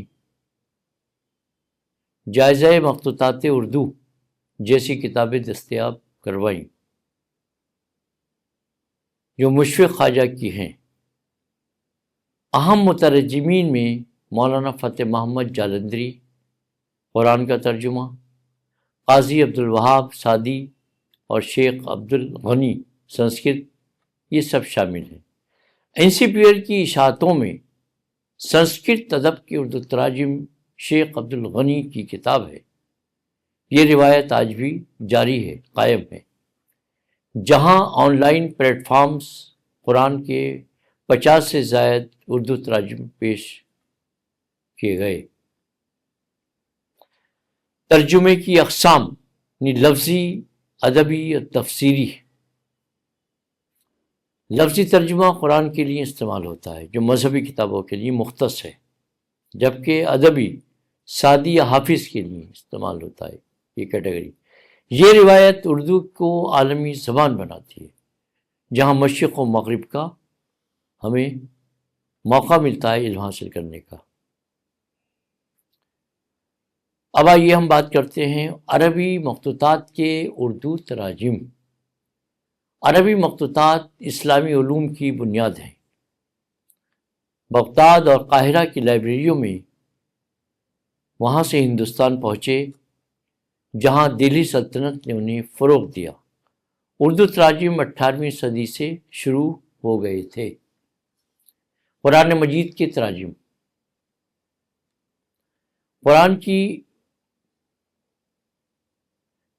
جائزہ مخطوطات اردو جیسی کتابیں دستیاب کروائیں، جو مشفق خواجہ کی ہیں۔ اہم مترجمین میں مولانا فتح محمد جالندھری، قرآن کا ترجمہ، قاضی عبدالوہاب سعدی اور شیخ عبدالغنی سنسکرت، یہ سب شامل ہیں۔ اینسیپیئر کی اشاعتوں میں سنسکرت ادب کی اردو تراجم شیخ عبدالغنی کی کتاب ہے۔ یہ روایت آج بھی جاری ہے، قائم ہے، جہاں آن لائن پلیٹ فارمز قرآن کے 50 سے زائد اردو تراجم پیش کیے گئے۔ ترجمے کی اقسام، لفظی، ادبی اور تفسیری۔ لفظی ترجمہ قرآن کے لیے استعمال ہوتا ہے، جو مذہبی کتابوں کے لیے مختص ہے، جبکہ ادبی، سعدی یا حافظ کے لیے استعمال ہوتا ہے یہ کیٹیگری۔ یہ روایت اردو کو عالمی زبان بناتی ہے، جہاں مشرق و مغرب کا ہمیں موقع ملتا ہے علم حاصل کرنے کا۔ اب آئیے ہم بات کرتے ہیں عربی مخطوطات کے اردو تراجم۔ عربی مخطوطات اسلامی علوم کی بنیاد ہیں۔ بغداد اور قاہرہ کی لائبریریوں میں وہاں سے ہندوستان پہنچے، جہاں دہلی سلطنت نے انہیں فروغ دیا۔ اردو تراجم 18ویں صدی سے شروع ہو گئے تھے۔ قرآن مجید کے تراجم، قرآن کی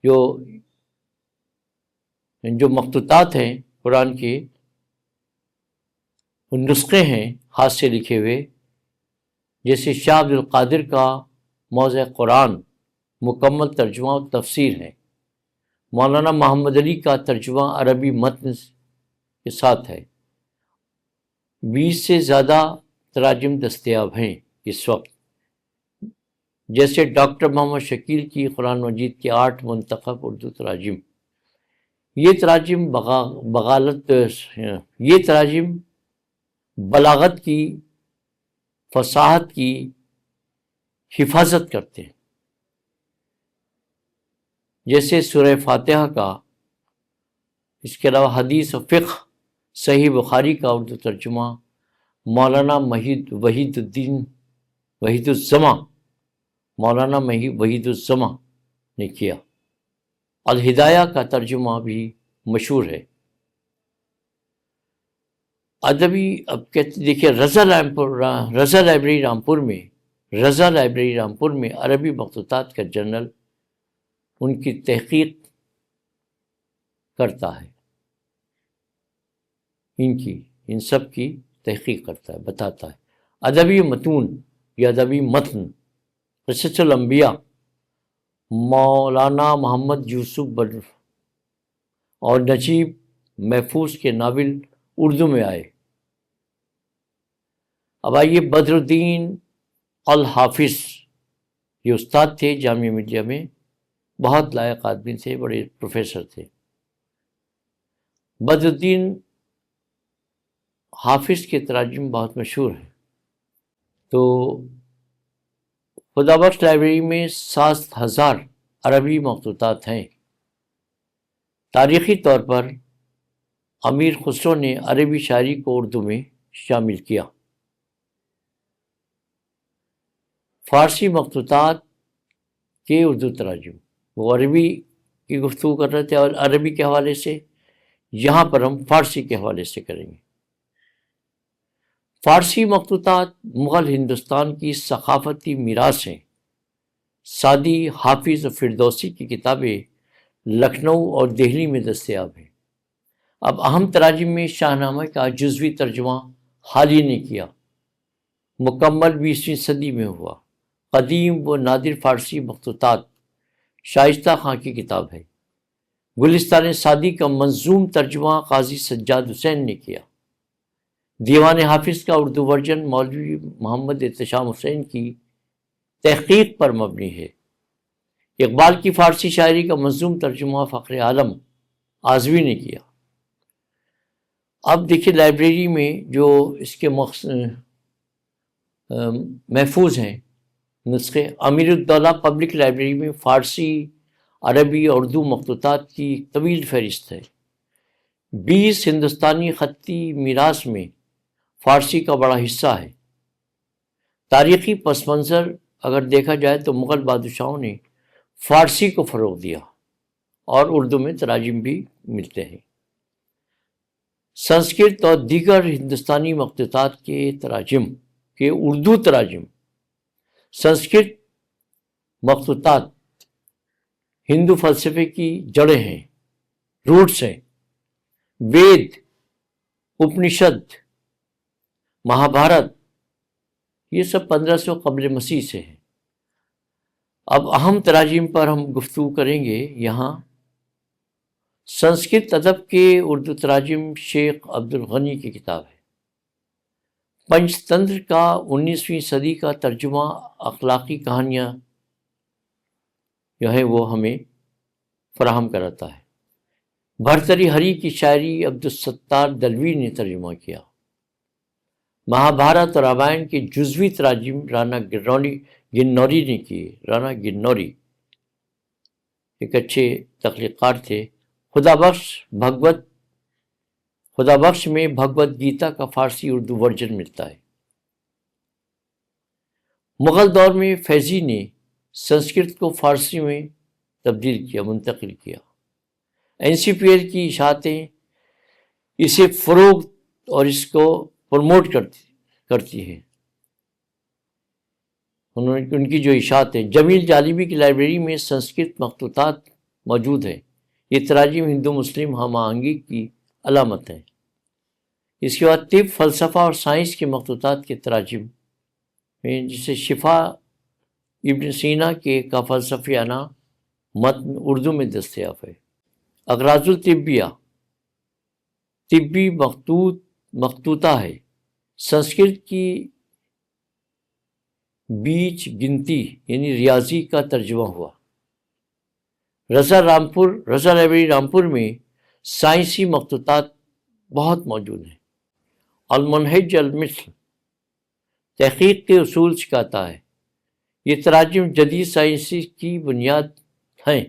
جو مخطوطات ہیں، قرآن کے نسخے ہیں ہاتھ سے لکھے ہوئے، جیسے شاہ عبد القادر کا موضع قرآن مکمل ترجمہ و تفسیر ہے، مولانا محمد علی کا ترجمہ عربی متن کے ساتھ ہے۔ 20 سے زیادہ تراجم دستیاب ہیں اس وقت، جیسے ڈاکٹر محمد شکیل کی قرآن مجید کے 8 منتخب اردو تراجم۔ یہ تراجم بلاغت کی، فصاحت کی حفاظت کرتے ہیں، جیسے سورہ فاتحہ کا۔ اس کے علاوہ حدیث و فقہ، صحیح بخاری کا اردو ترجمہ مولانا وحید الزماں نے کیا۔ الہدایہ کا ترجمہ بھی مشہور ہے۔ ادبی، اب دیکھیے رضا لائبریری رامپور میں عربی مخطوطات کا جرنل ان کی تحقیق کرتا ہے، ان سب کی تحقیق کرتا ہے، بتاتا ہے۔ ادبی متون یا ادبی متن، قصص الانبیاء، مولانا محمد یوسف اور نجیب محفوظ کے ناول اردو میں آئے۔ اب آئیے بدر الدین الحافظ، یہ استاد تھے جامعہ ملیہ میں، بہت لائق آدمی تھے، بڑے پروفیسر تھے۔ بدر الدین حافظ کے تراجم بہت مشہور ہیں۔ تو خدا بخش لائبریری میں 7,000 عربی مخطوطات ہیں۔ تاریخی طور پر امیر خسرو نے عربی شاعری کو اردو میں شامل کیا۔ فارسی مخطوطات کے اردو تراجم، وہ عربی کی گفتگو کر رہے تھے اور عربی کے حوالے سے، یہاں پر ہم فارسی کے حوالے سے کریں گے۔ فارسی مخطوطات مغل ہندوستان کی ثقافتی میراث ہیں۔ سعدی، حافظ اور فردوسی کی کتابیں لکھنؤ اور دہلی میں دستیاب ہیں۔ اب اہم تراجم میں شاہ نامہ کا جزوی ترجمہ حال ہی نے کیا، مکمل 20ویں صدی میں ہوا۔ قدیم و نادر فارسی مخطوطات، شائستہ خاں کی کتاب ہے۔ گلستان سعدی کا منظوم ترجمہ قاضی سجاد حسین نے کیا۔ دیوان حافظ کا اردو ورژن مولوی محمد احتشام حسین کی تحقیق پر مبنی ہے۔ اقبال کی فارسی شاعری کا منظوم ترجمہ فخر عالم اعظمی نے کیا۔ اب دیکھیے لائبریری میں جو اس کے محفوظ ہیں نسخے، امیر الدولہ پبلک لائبریری میں فارسی، عربی اور اردو مخطوطات کی طویل فہرست ہے۔ 20 ہندوستانی خطی میراث میں فارسی کا بڑا حصہ ہے۔ تاریخی پس منظر اگر دیکھا جائے تو مغل بادشاہوں نے فارسی کو فروغ دیا اور اردو میں تراجم بھی ملتے ہیں۔ سنسکرت اور دیگر ہندوستانی مخطوطات کے تراجم کے اردو تراجم۔ سنسکرت مخطوطات ہندو فلسفے کی جڑیں ہیں، روٹس ہیں۔ وید، اپنشد، مہابھارت، یہ سب 1500 قبل مسیح سے ہیں۔ اب اہم تراجم پر ہم گفتگو کریں گے یہاں۔ سنسکرت ادب کے اردو تراجم شیخ عبد الغنی کی کتاب ہے۔ پنچ تنتر کا 19ویں صدی کا ترجمہ اخلاقی کہانیاں جو ہے وہ ہمیں فراہم کراتا ہے۔ بھرتری ہری کی شاعری عبدالستار دلوی نے ترجمہ کیا۔ مہابھارت اور رامائن کے جزوی تراجم رانا گنوری نے کیے۔ رانا گنوری ایک اچھے تخلیقار تھے۔ خدا بخش میں بھگوت گیتا کا فارسی اردو ورژن ملتا ہے۔ مغل دور میں فیضی نے سنسکرت کو فارسی میں تبدیل کیا، منتقل کیا۔ NCPR کی اشاعتیں اسے فروغ اور اس کو پروموٹ کرتی ہیں۔ ان کی جو اشاعت ہے، جمیل جالبی کی لائبریری میں سنسکرت مخطوطات موجود ہیں۔ یہ تراجم ہندو مسلم ہم آہنگی کی علامت ہیں۔ اس کے بعد طب، فلسفہ اور سائنس کے مخطوطات کے تراجم میں، جسے شفا ابن سینا کے کا فلسفیانہ متن اردو میں دستیاب ہے۔ اغراض الطبیہ طبی مخطوطہ ہے۔ سنسکرت کی بیچ گنتی یعنی ریاضی کا ترجمہ ہوا۔ رضا لائبریری رامپور میں سائنسی مخطوطات بہت موجود ہیں۔ المنہج المثل تحقیق کے اصول سکھاتا ہے۔ یہ تراجم جدید سائنس کی بنیاد ہیں۔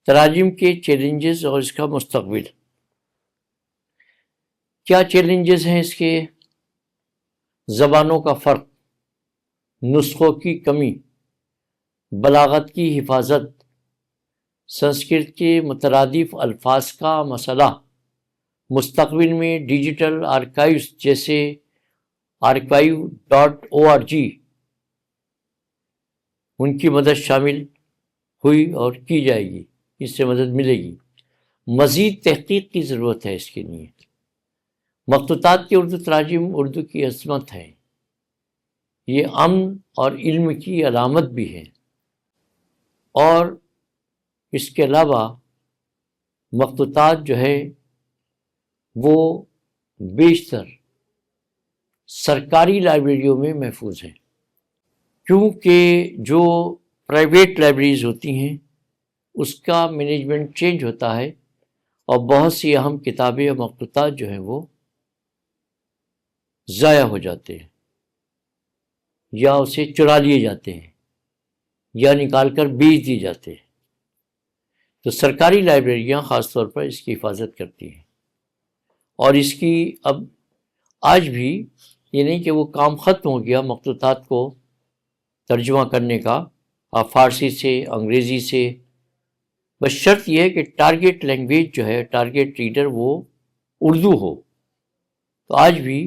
تراجم کے چیلنجز اور اس کا مستقبل۔ کیا چیلنجز ہیں اس کے؟ زبانوں کا فرق، نسخوں کی کمی، بلاغت کی حفاظت، سنسکرت کے مترادف الفاظ کا مسئلہ۔ مستقبل میں ڈیجیٹل آرکائیوز جیسے archive.org ان کی مدد شامل ہوئی اور کی جائے گی، اس سے مدد ملے گی۔ مزید تحقیق کی ضرورت ہے اس کے لیے۔ مخطوطات کے اردو تراجم اردو کی عظمت ہے۔ یہ امن اور علم کی علامت بھی ہے۔ اور اس کے علاوہ مخطوطات جو ہے وہ بیشتر سرکاری لائبریریوں میں محفوظ ہیں، کیونکہ جو پرائیویٹ لائبریریز ہوتی ہیں اس کا مینجمنٹ چینج ہوتا ہے، اور بہت سی اہم کتابیں اور مخطوطات جو ہیں وہ ضائع ہو جاتے ہیں، یا اسے چرا لیے جاتے ہیں، یا نکال کر بیچ دی جاتے ہیں۔ تو سرکاری لائبریریاں خاص طور پر اس کی حفاظت کرتی ہیں، اور اس کی اب آج بھی یہ نہیں کہ وہ کام ختم ہو گیا مخطوطات کو ترجمہ کرنے کا، فارسی سے، انگریزی سے، بس شرط یہ ہے کہ ٹارگیٹ لینگویج جو ہے، ٹارگیٹ ریڈر وہ اردو ہو۔ تو آج بھی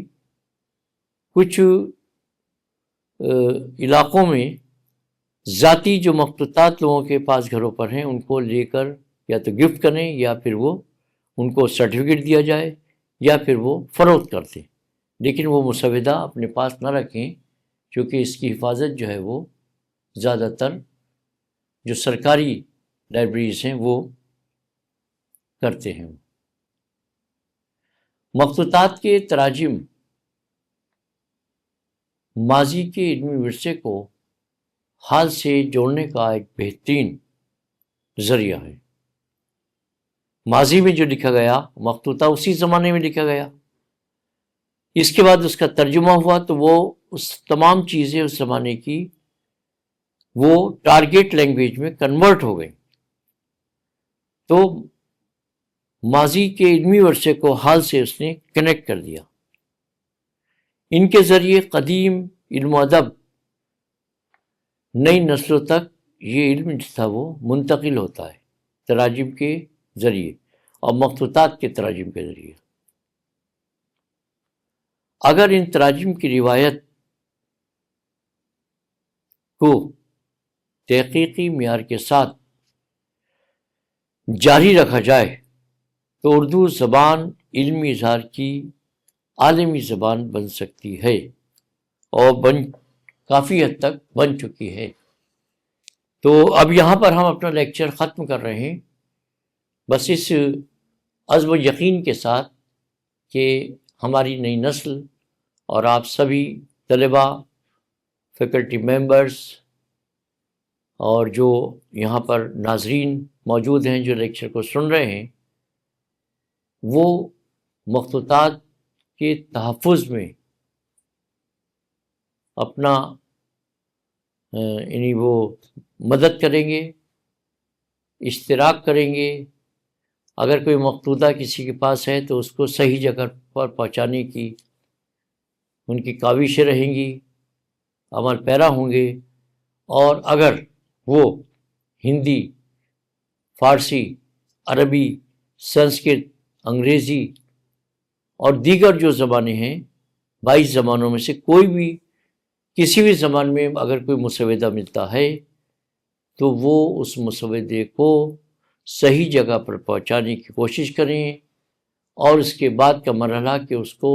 کچھ علاقوں میں ذاتی جو مخطوطات لوگوں کے پاس گھروں پر ہیں ان کو لے کر یا تو گفٹ کریں، یا پھر وہ ان کو سرٹیفکیٹ دیا جائے، یا پھر وہ فروخت کر دیں، لیکن وہ مسودہ اپنے پاس نہ رکھیں، کیونکہ اس کی حفاظت جو ہے وہ زیادہ تر جو سرکاری لائبریریز ہیں وہ کرتے ہیں۔ مخطوطات کے تراجم ماضی کے علمی ورثے کو حال سے جوڑنے کا ایک بہترین ذریعہ ہے۔ ماضی میں جو لکھا گیا مخطوطہ اسی زمانے میں لکھا گیا، اس کے بعد اس کا ترجمہ ہوا تو وہ اس تمام چیزیں اس زمانے کی وہ ٹارگیٹ لینگویج میں کنورٹ ہو گئی، تو ماضی کے علمی ورثے کو حال سے اس نے کنیکٹ کر دیا۔ ان کے ذریعے قدیم علم و ادب نئی نسلوں تک یہ علم جو تھا وہ منتقل ہوتا ہے، تراجم کے ذریعے اور مخطوطات کے تراجم کے ذریعے۔ اگر ان تراجم کی روایت کو تحقیقی معیار کے ساتھ جاری رکھا جائے تو اردو زبان علمی اظہار کی عالمی زبان بن سکتی ہے، اور کافی حد تک بن چکی ہے۔ تو اب یہاں پر ہم اپنا لیکچر ختم کر رہے ہیں، بس اس عزم و یقین کے ساتھ کہ ہماری نئی نسل اور آپ سبھی طلباء، فیکلٹی ممبرز اور جو یہاں پر ناظرین موجود ہیں جو لیکچر کو سن رہے ہیں، وہ مخطوطات کے تحفظ میں اپنا یعنی وہ مدد کریں گے، اشتراک کریں گے۔ اگر کوئی مخطوطہ کسی کے پاس ہے تو اس کو صحیح جگہ پر پہنچانے کی ان کی کاوشیں رہیں گی، عمل پیرا ہوں گے، اور اگر وہ ہندی، فارسی، عربی، سنسکرت، انگریزی اور دیگر جو زبانیں ہیں 22 زبانوں میں سے کوئی بھی کسی بھی زبان میں اگر کوئی مسودہ ملتا ہے تو وہ اس مسودے کو صحیح جگہ پر پہنچانے کی کوشش کریں، اور اس کے بعد کا مرحلہ کہ اس کو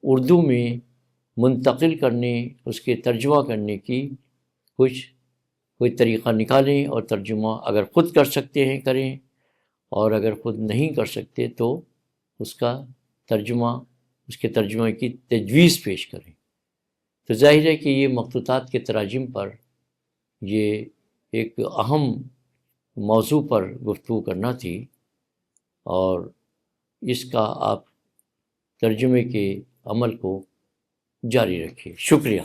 اردو میں منتقل کرنے، اس کے ترجمہ کرنے کی کوئی طریقہ نکالیں، اور ترجمہ اگر خود کر سکتے ہیں کریں، اور اگر خود نہیں کر سکتے تو اس کے ترجمہ کی تجویز پیش کریں۔ تو ظاہر ہے کہ یہ مخطوطات کے تراجم پر یہ ایک اہم موضوع پر گفتگو کرنا تھی، اور اس کا آپ ترجمے کے عمل کو جاری رکھیں۔ شکریہ۔